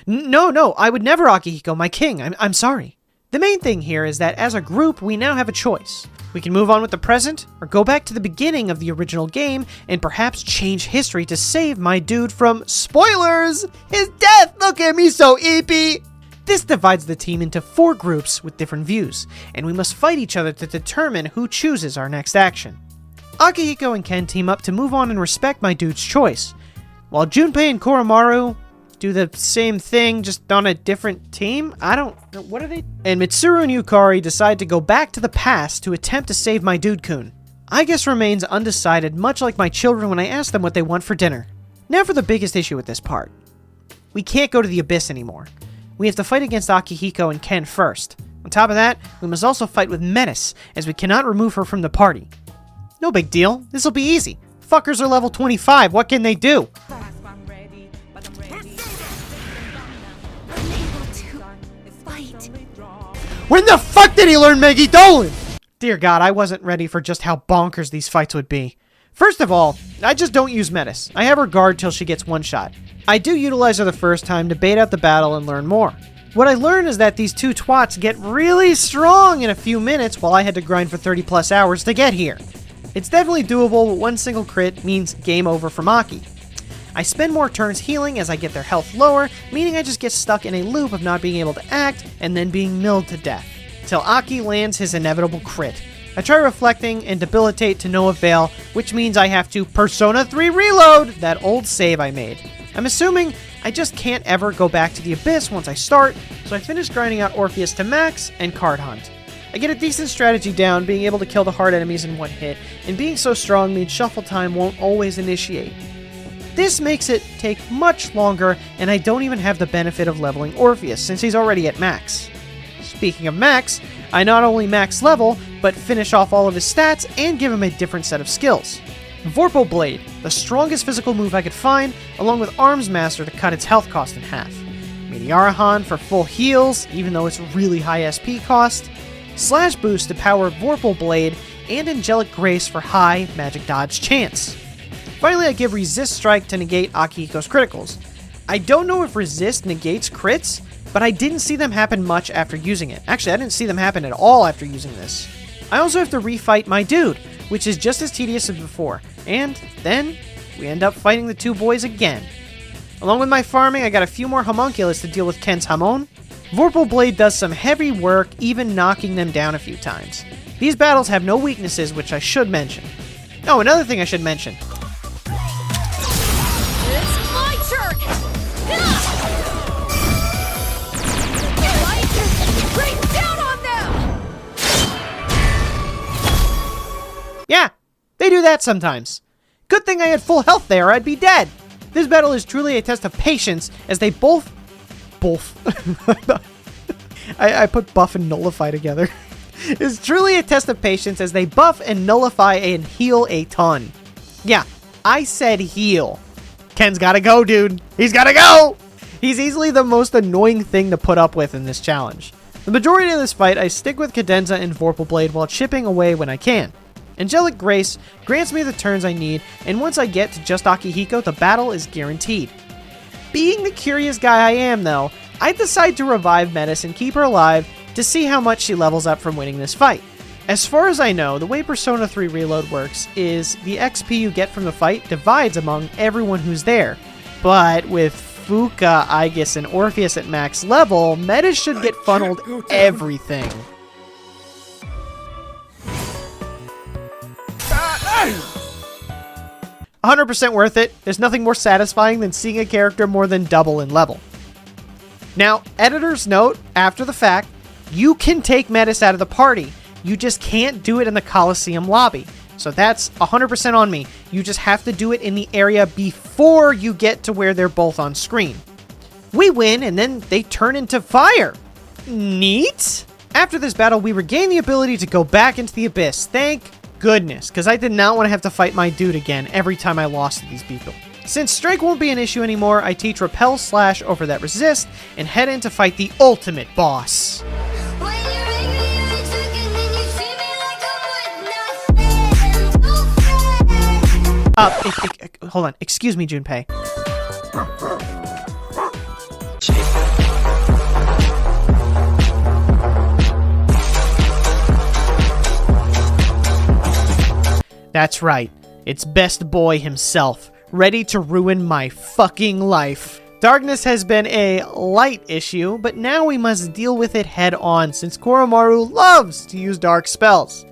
No, I would never Akihiko, my king. I'm sorry. The main thing here is that as a group, we now have a choice. We can move on with the present, or go back to the beginning of the original game, and perhaps change history to save my dude from spoilers! His death! Look at me, so eepy! This divides the team into 4 groups with different views, and we must fight each other to determine who chooses our next action. Akihiko and Ken team up to move on and respect my dude's choice, while Junpei and Koromaru do the same thing, just on a different team? I don't know. What are they? And Mitsuru and Yukari decide to go back to the past to attempt to save my dude-kun. Aigis remains undecided, much like my children when I ask them what they want for dinner. Now for the biggest issue with this part. We can't go to the Abyss anymore. We have to fight against Akihiko and Ken first. On top of that, we must also fight with Menace, as we cannot remove her from the party. No big deal. This'll be easy. Fuckers are level 25. What can they do? When the fuck did he learn Meggy Dolan? Dear God, I wasn't ready for just how bonkers these fights would be. First of all, I just don't use Menace. I have her guard till she gets one shot. I do utilize her the first time to bait out the battle and learn more. What I learned is that these 2 twats get really strong in a few minutes while I had to grind for 30 plus hours to get here. It's definitely doable, but one single crit means game over for Maki. I spend more turns healing as I get their health lower, meaning I just get stuck in a loop of not being able to act and then being milled to death, till Aki lands his inevitable crit. I try reflecting and debilitate to no avail, which means I have to Persona 3 reload that old save I made. I'm assuming I just can't ever go back to the Abyss once I start, so I finish grinding out Orpheus to max and card hunt. I get a decent strategy down, being able to kill the hard enemies in one hit, and being so strong means shuffle time won't always initiate. This makes it take much longer, and I don't even have the benefit of leveling Orpheus, since he's already at max. Speaking of max, I not only max level, but finish off all of his stats and give him a different set of skills. Vorpal Blade, the strongest physical move I could find, along with Arms Master to cut its health cost in half. Meteorohan for full heals, even though it's really high SP cost. Slash Boost to power Vorpal Blade, and Angelic Grace for high magic dodge chance. Finally, I give Resist Strike to negate Akihiko's criticals. I don't know if Resist negates crits, but I didn't see them happen much after using it. Actually, I didn't see them happen at all after using this. I also have to refight my dude, which is just as tedious as before, and then we end up fighting the two boys again. Along with my farming, I got a few more homunculus to deal with Ken's Hamon. Vorpal Blade does some heavy work, even knocking them down a few times. These battles have no weaknesses, which I should mention. Oh, another thing I should mention. It's my turn! Bring down on them! Yeah, they do that sometimes. Good thing I had full health there, or I'd be dead. This battle is truly a test of patience, as they both... I put buff and nullify together. It's truly a test of patience, as they buff and nullify and heal a ton. Yeah, I said heal. Ken's gotta go, dude. He's gotta go! He's easily the most annoying thing to put up with in this challenge. The majority of this fight, I stick with Cadenza and Vorpal Blade while chipping away when I can. Angelic Grace grants me the turns I need, and once I get to just Akihiko, the battle is guaranteed. Being the curious guy I am, though, I decide to revive Metis and keep her alive to see how much she levels up from winning this fight. As far as I know, the way Persona 3 Reload works is the XP you get from the fight divides among everyone who's there. But with Fuka, Aigis, and Orpheus at max level, Metis should get funneled everything. 100% worth it. There's nothing more satisfying than seeing a character more than double in level. Now, editor's note, after the fact, you can take Metis out of the party. You just can't do it in the Coliseum lobby. So that's 100% on me. You just have to do it in the area before you get to where they're both on screen. We win, and then they turn into fire. Neat. After this battle, we regain the ability to go back into the abyss. Thank goodness, because I did not want to have to fight my dude again every time I lost to these people. Since strike won't be an issue anymore, I teach repel slash over that resist and head in to fight the ultimate boss. Hold on, excuse me, Junpei. That's right, it's Best Boy himself, ready to ruin my fucking life. Darkness has been a light issue, but now we must deal with it head on since Koromaru loves to use dark spells.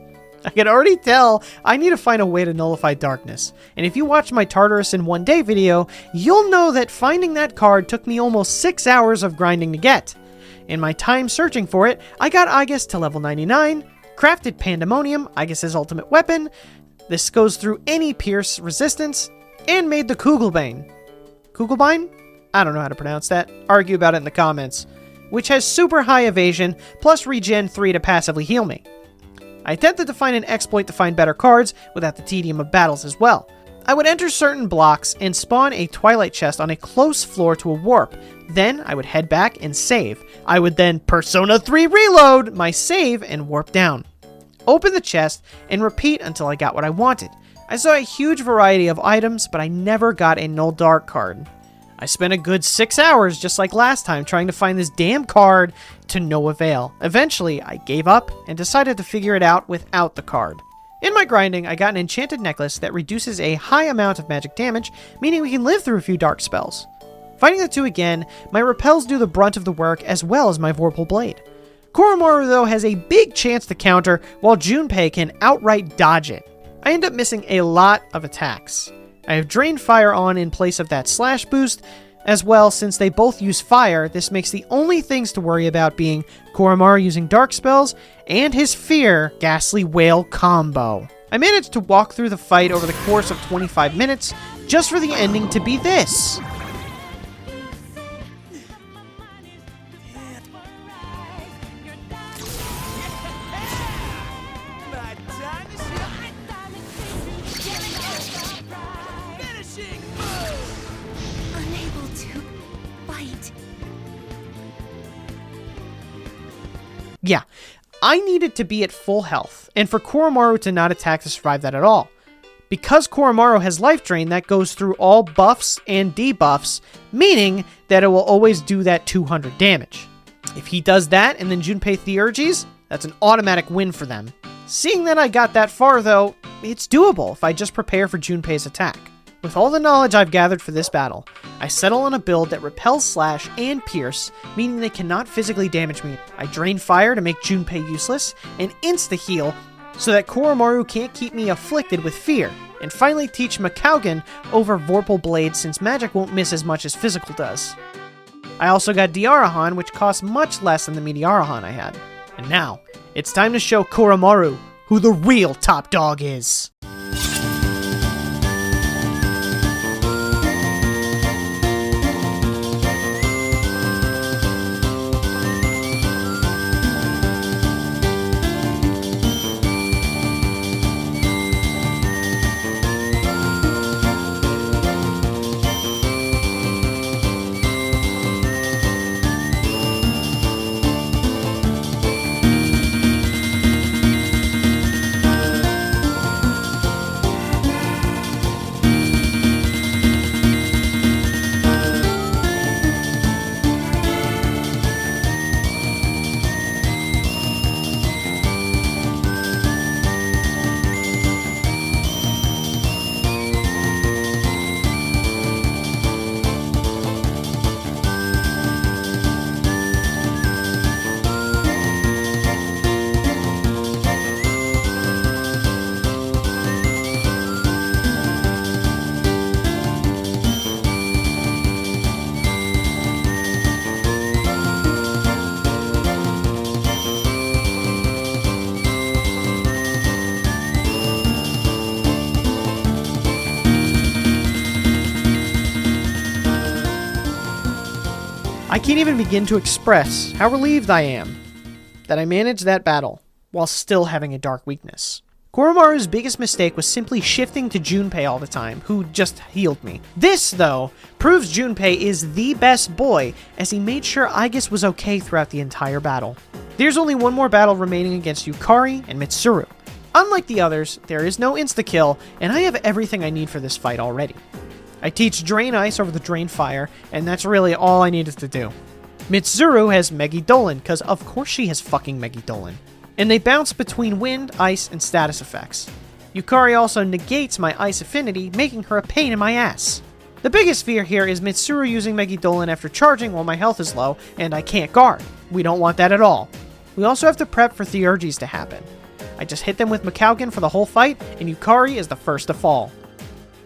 I can already tell I need to find a way to nullify darkness, and if you watch my Tartarus in one day video, you'll know that finding that card took me almost 6 hours of grinding to get. In my time searching for it, I got Aigis to level 99, crafted Pandemonium, Aigis' ultimate weapon. This goes through any pierce resistance, and made the Kugelbane. Kugelbane? I don't know how to pronounce that. Argue about it in the comments. Which has super high evasion, plus regen 3 to passively heal me. I attempted to find an exploit to find better cards without the tedium of battles as well. I would enter certain blocks and spawn a Twilight chest on a close floor to a warp. Then I would head back and save. I would then Persona 3 Reload my save and warp down. Open the chest and repeat until I got what I wanted. I saw a huge variety of items, but I never got a Null Dark card. I spent a good 6 hours, just like last time, trying to find this damn card to no avail. Eventually, I gave up and decided to figure it out without the card. In my grinding, I got an enchanted necklace that reduces a high amount of magic damage, meaning we can live through a few dark spells. Fighting the two again, my repels do the brunt of the work as well as my Vorpal Blade. Koromaru, though, has a big chance to counter, while Junpei can outright dodge it. I end up missing a lot of attacks. I have Drained Fire on in place of that slash boost, As well, since they both use fire, this makes the only things to worry about being Koromaru using dark spells and his Fear Ghastly Whale combo. I managed to walk through the fight over the course of 25 minutes just for the ending to be this. Unable to fight. Yeah, I needed to be at full health, and for Koromaru to not attack to survive that at all. Because Koromaru has life drain, that goes through all buffs and debuffs, meaning that it will always do that 200 damage. If he does that and then Junpei Theurgies, that's an automatic win for them. Seeing that I got that far though, it's doable if I just prepare for Junpei's attack. With all the knowledge I've gathered for this battle, I settle on a build that repels Slash and Pierce, meaning they cannot physically damage me. I drain fire to make Junpei useless, and insta-heal so that Koromaru can't keep me afflicted with fear, and finally teach Makaugen over Vorpal Blade since magic won't miss as much as physical does. I also got Diarahan, which costs much less than the Metearahan I had. And now, it's time to show Koromaru who the real top dog is. I can't even begin to express how relieved I am that I managed that battle while still having a dark weakness. Koromaru's biggest mistake was simply shifting to Junpei all the time, who just healed me. This, though, proves Junpei is the best boy, as he made sure Aigis was okay throughout the entire battle. There's only one more battle remaining against Yukari and Mitsuru. Unlike the others, there is no insta-kill, and I have everything I need for this fight already. I teach Drain Ice over the Drain Fire, and that's really all I needed to do. Mitsuru has Megidolin, because of course she has fucking Megidolin. And they bounce between Wind, Ice, and status effects. Yukari also negates my Ice affinity, making her a pain in my ass. The biggest fear here is Mitsuru using Megidolin after charging while my health is low, and I can't guard. We don't want that at all. We also have to prep for Theurgies to happen. I just hit them with Makaugen for the whole fight, and Yukari is the first to fall.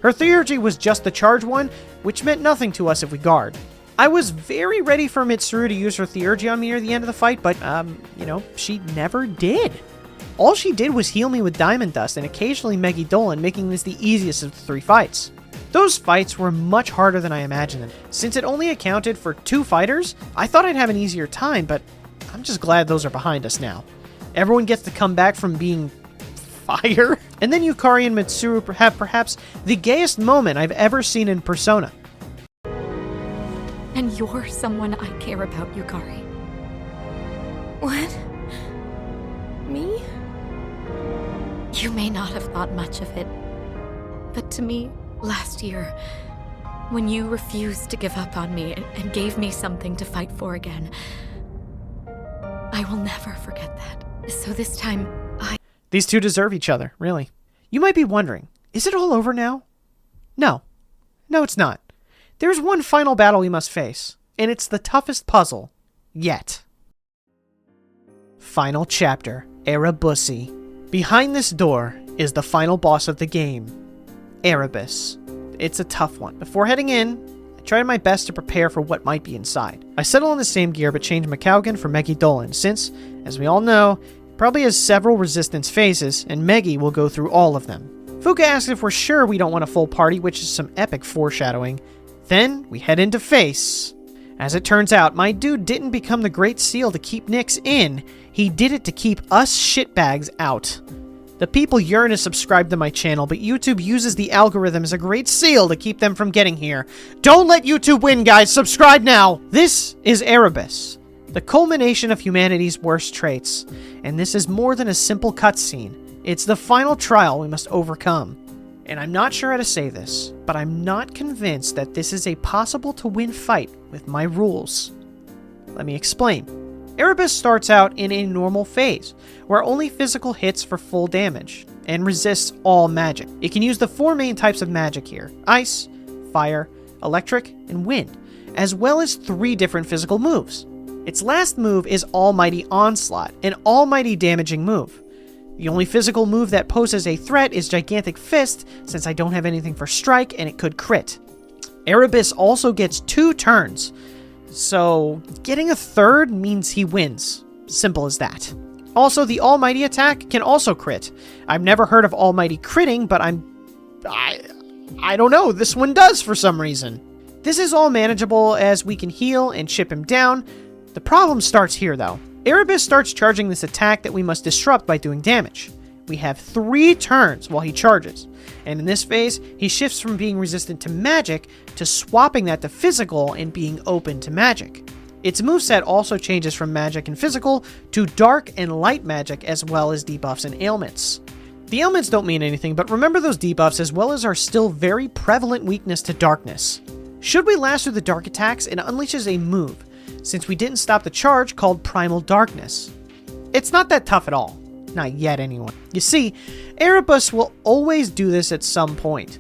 Her Theurgy was just the charge one, which meant nothing to us if we guard. I was very ready for Mitsuru to use her Theurgy on me near the end of the fight, but, she never did. All she did was heal me with Diamond Dust and occasionally Megidolin, making this the easiest of the 3 fights. Those fights were much harder than I imagined. Since it only accounted for 2 fighters, I thought I'd have an easier time, but I'm just glad those are behind us now. Everyone gets to come back from being fire. And then Yukari and Mitsuru have perhaps the gayest moment I've ever seen in Persona. And you're someone I care about, Yukari. What? Me? You may not have thought much of it, but to me, last year, when you refused to give up on me and gave me something to fight for again, I will never forget that. So this time, These two deserve each other, really. You might be wondering, is it all over now? No. No, it's not. There's one final battle we must face, and it's the toughest puzzle yet. Final chapter, Erebussi. Behind this door is the final boss of the game, Erebus. It's a tough one. Before heading in, I tried my best to prepare for what might be inside. I settled on the same gear but changed Macaugan for Meggy Dolan since, as we all know, it probably has several resistance phases and Meggy will go through all of them. Fuka asks if we're sure we don't want a full party, which is some epic foreshadowing. Then we head into face. As it turns out, my dude didn't become the Great Seal to keep Nyx in, he did it to keep us shitbags out. The people yearn to subscribe to my channel, but YouTube uses the algorithm as a Great Seal to keep them from getting here. Don't let YouTube win, guys! Subscribe now! This is Erebus, the culmination of humanity's worst traits. And this is more than a simple cutscene. It's the final trial we must overcome. And I'm not sure how to say this, but I'm not convinced that this is a possible-to-win fight with my rules. Let me explain. Erebus starts out in a normal phase, where only physical hits for full damage, and resists all magic. It can use the 4 main types of magic here: ice, fire, electric, and wind, as well as 3 different physical moves. Its last move is Almighty Onslaught, an almighty damaging move. The only physical move that poses a threat is Gigantic Fist, since I don't have anything for strike and it could crit. Erebus also gets 2 turns, so getting a third means he wins. Simple as that. Also, the Almighty attack can also crit. I've never heard of Almighty critting, but I don't know, this one does for some reason. This is all manageable as we can heal and chip him down. The problem starts here though. Erebus starts charging this attack that we must disrupt by doing damage. We have 3 turns while he charges, and in this phase, he shifts from being resistant to magic to swapping that to physical and being open to magic. Its moveset also changes from magic and physical to dark and light magic, as well as debuffs and ailments. The ailments don't mean anything, but remember those debuffs as well as our still very prevalent weakness to darkness. Should we last through the dark attacks, it unleashes a move, since we didn't stop the charge, called Primal Darkness. It's not that tough at all. Not yet, anyway. You see, Erebus will always do this at some point.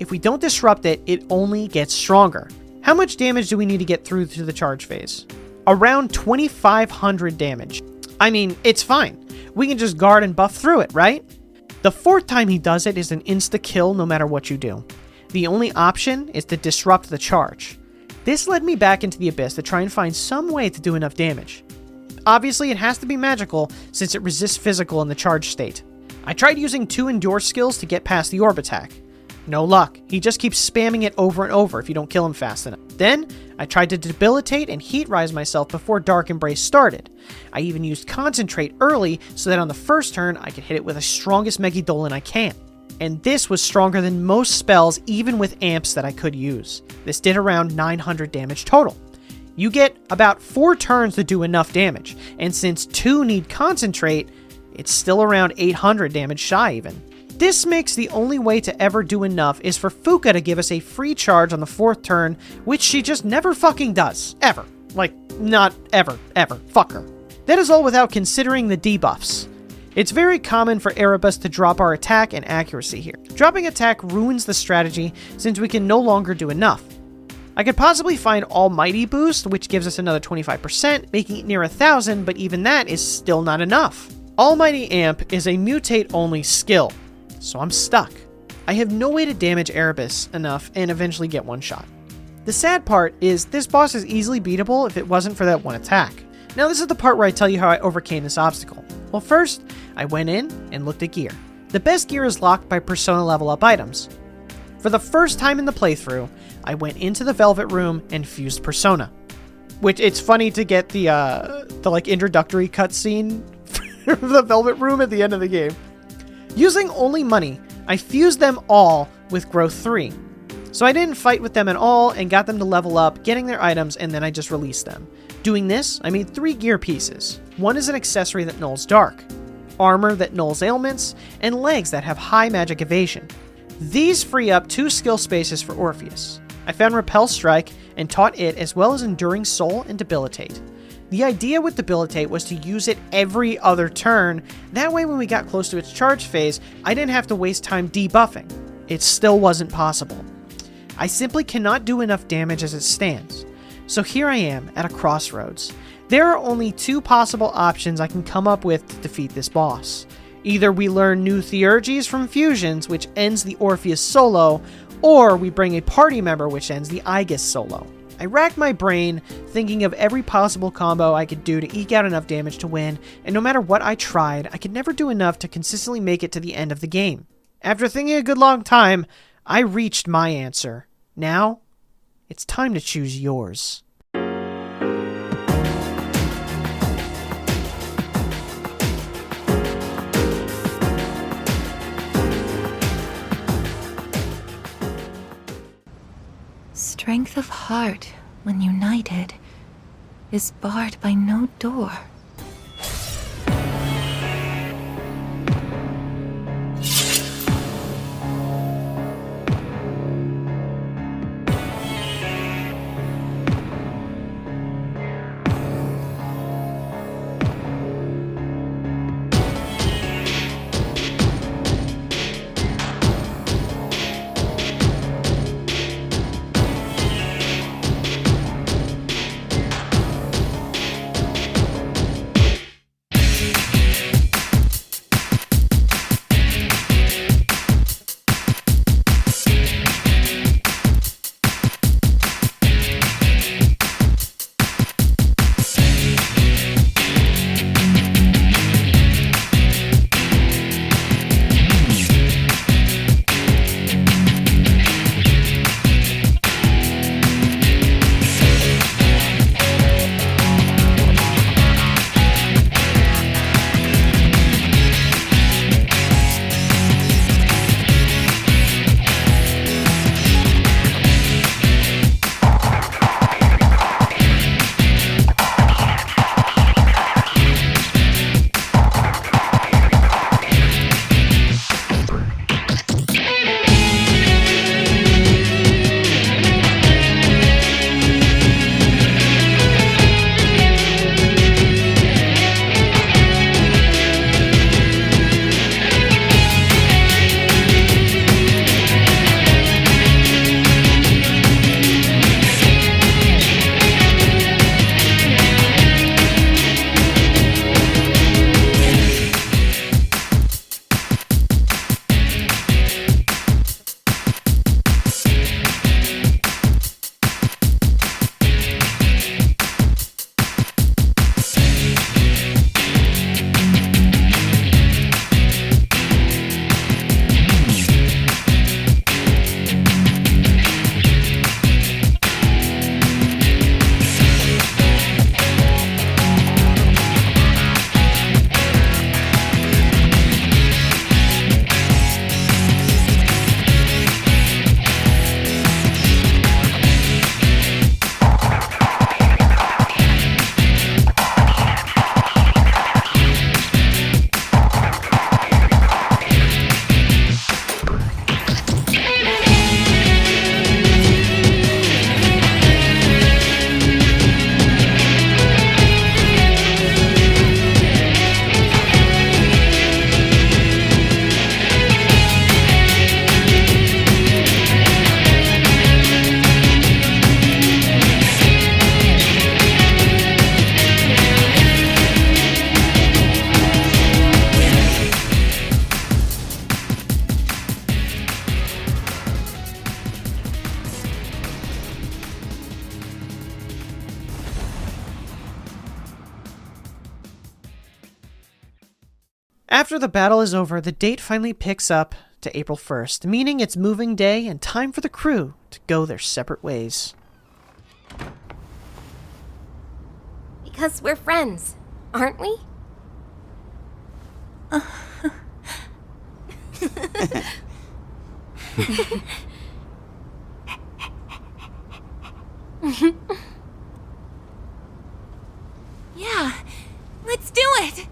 If we don't disrupt it, it only gets stronger. How much damage do we need to get through to the charge phase? Around 2,500 damage. I mean, it's fine. We can just guard and buff through it, right? The 4th time he does it is an insta-kill no matter what you do. The only option is to disrupt the charge. This led me back into the Abyss to try and find some way to do enough damage. Obviously, it has to be magical since it resists physical in the charge state. I tried using 2 Endure skills to get past the Orb attack. No luck. He just keeps spamming it over and over if you don't kill him fast enough. Then, I tried to debilitate and heat rise myself before Dark Embrace started. I even used Concentrate early so that on the first turn I could hit it with the strongest Meggy Dolan I can. And this was stronger than most spells even with amps that I could use. This did around 900 damage total. You get about 4 turns to do enough damage, and since 2 need Concentrate, it's still around 800 damage shy even. This makes the only way to ever do enough is for Fuka to give us a free charge on the 4th turn, which she just never fucking does. Ever. Like, not ever. Fuck her. That is all without considering the debuffs. It's very common for Erebus to drop our attack and accuracy here. Dropping attack ruins the strategy since we can no longer do enough. I could possibly find Almighty Boost, which gives us another 25%, making it near 1,000, but even that is still not enough. Almighty Amp is a mutate-only skill, so I'm stuck. I have no way to damage Erebus enough and eventually get one shot. The sad part is this boss is easily beatable if it wasn't for that one attack. Now this is the part where I tell you how I overcame this obstacle. Well, first, I went in and looked at gear. The best gear is locked by Persona level up items. For the first time in the playthrough, I went into the Velvet Room and fused Persona. Which, it's funny to get the like introductory cutscene for the Velvet Room at the end of the game. Using only money, I fused them all with Growth 3. So I didn't fight with them at all and got them to level up, getting their items, and then I just released them. Doing this, I made 3 gear pieces. One is an accessory that nulls dark, armor that nulls ailments, and legs that have high magic evasion. These free up 2 skill spaces for Orpheus. I found Repel Strike and taught it as well as Enduring Soul and Debilitate. The idea with Debilitate was to use it every other turn, that way when we got close to its charge phase, I didn't have to waste time debuffing. It still wasn't possible. I simply cannot do enough damage as it stands. So here I am at a crossroads. There are only 2 possible options I can come up with to defeat this boss. Either we learn new Theurgies from fusions, which ends the Orpheus solo, or we bring a party member, which ends the Aigis solo. I racked my brain thinking of every possible combo I could do to eke out enough damage to win, and no matter what I tried, I could never do enough to consistently make it to the end of the game. After thinking a good long time, I reached my answer. Now, it's time to choose yours. Strength of heart, when united, is barred by no door. After the battle is over, the date finally picks up to April 1st, meaning it's moving day and time for the crew to go their separate ways. Because we're friends, aren't we? Yeah, let's do it!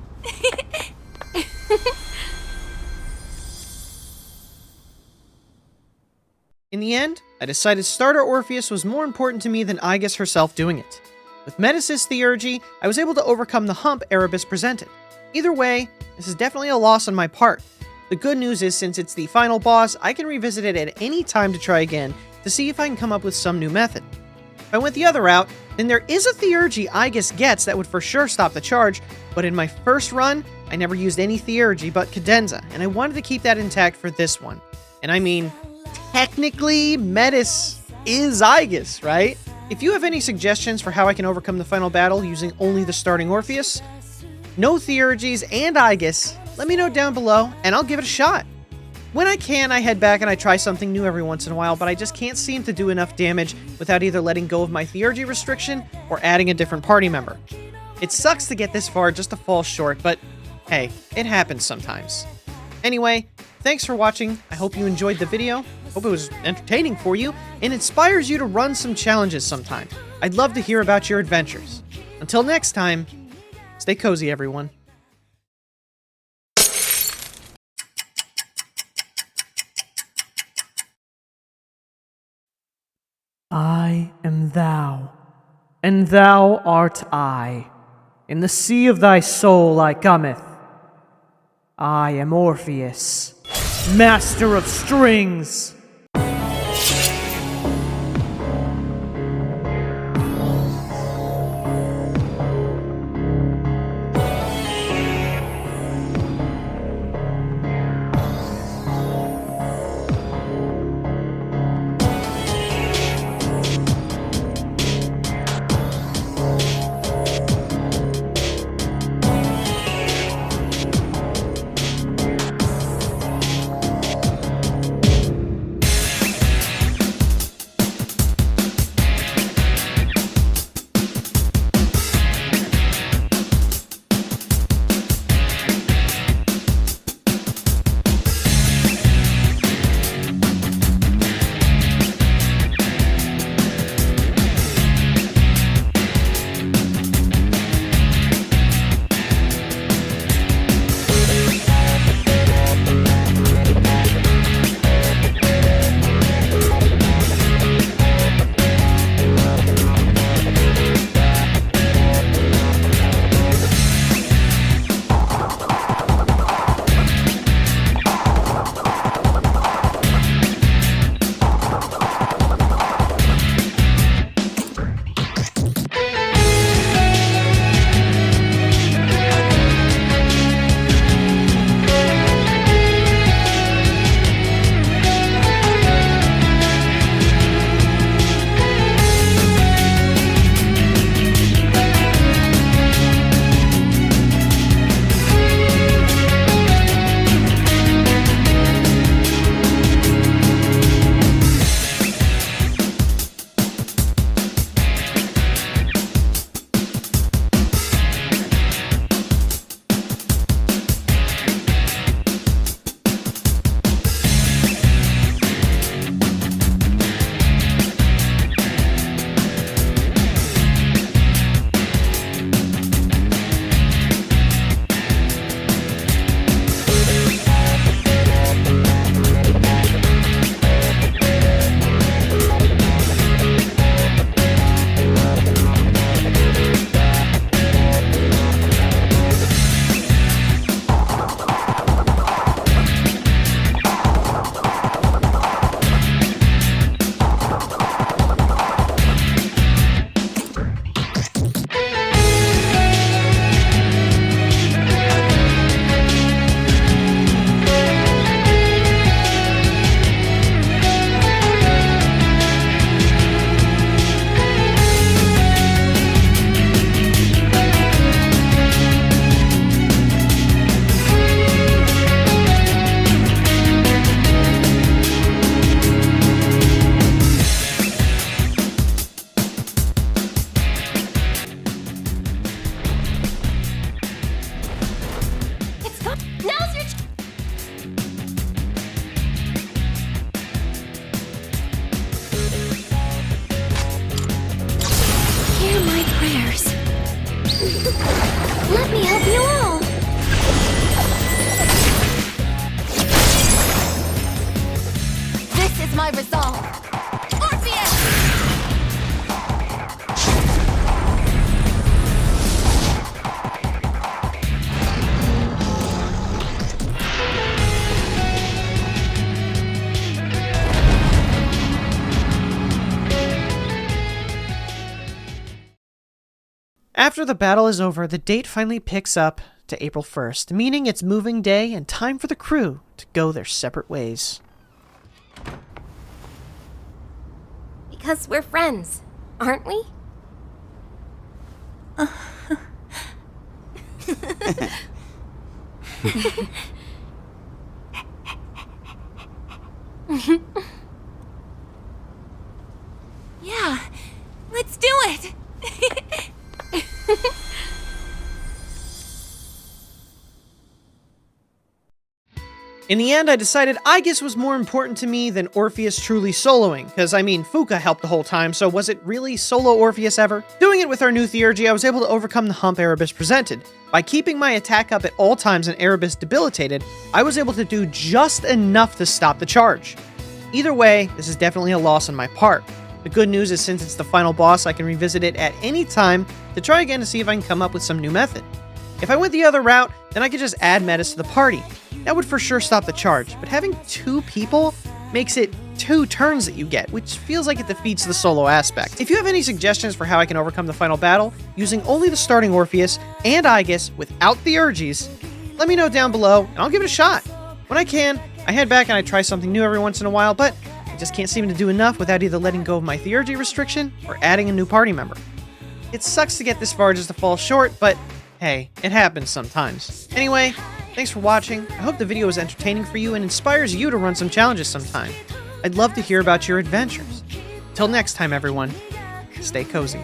In the end, I decided Starter Orpheus was more important to me than Aigis herself doing it. With Metis' theurgy, I was able to overcome the hump Erebus presented. Either way, this is definitely a loss on my part. The good news is, since it's the final boss, I can revisit it at any time to try again to see if I can come up with some new method. If I went the other route, then there is a theurgy Aigis gets that would for sure stop the charge, but in my first run, I never used any theurgy but cadenza, and I wanted to keep that intact for this one. And I mean, technically Metis is Aigis, right? If you have any suggestions for how I can overcome the final battle using only the starting Orpheus, no Theurgies, and Aigis, let me know down below, and I'll give it a shot. When I can, I head back and I try something new every once in a while, but I just can't seem to do enough damage without either letting go of my Theurgy restriction or adding a different party member. It sucks to get this far just to fall short, but hey, it happens sometimes. Anyway, thanks for watching. I hope you enjoyed the video. Hope it was entertaining for you and inspires you to run some challenges sometime. I'd love to hear about your adventures. Until next time, stay cozy, everyone. I am thou, and thou art I. In the sea of thy soul I cometh. I am Orpheus, master of strings. Let me help you all! This is my resolve! Orpheus! After the battle is over, the date finally picks up to April 1st, meaning it's moving day and time for the crew to go their separate ways. Because we're friends, aren't we? Yeah, let's do it! In the end, I decided Aigis was more important to me than Orpheus truly soloing, because I mean, Fuka helped the whole time, so was it really solo Orpheus ever? Doing it with our new theurgy, I was able to overcome the hump Erebus presented. By keeping my attack up at all times and Erebus debilitated, I was able to do just enough to stop the charge. Either way, this is definitely a loss on my part. The good news is since it's the final boss, I can revisit it at any time to try again to see if I can come up with some new method. If I went the other route, then I could just add metas to the party. That would for sure stop the charge, but having 2 people makes it 2 turns that you get, which feels like it defeats the solo aspect. If you have any suggestions for how I can overcome the final battle, using only the starting Orpheus and Aigis without the Aigis, let me know down below, and I'll give it a shot. When I can, I head back and I try something new every once in a while, but I just can't seem to do enough without either letting go of my theurgy restriction or adding a new party member. It sucks to get this far just to fall short, but hey, it happens sometimes. Anyway, thanks for watching. I hope the video was entertaining for you and inspires you to run some challenges sometime. I'd love to hear about your adventures. Till next time, everyone, stay cozy.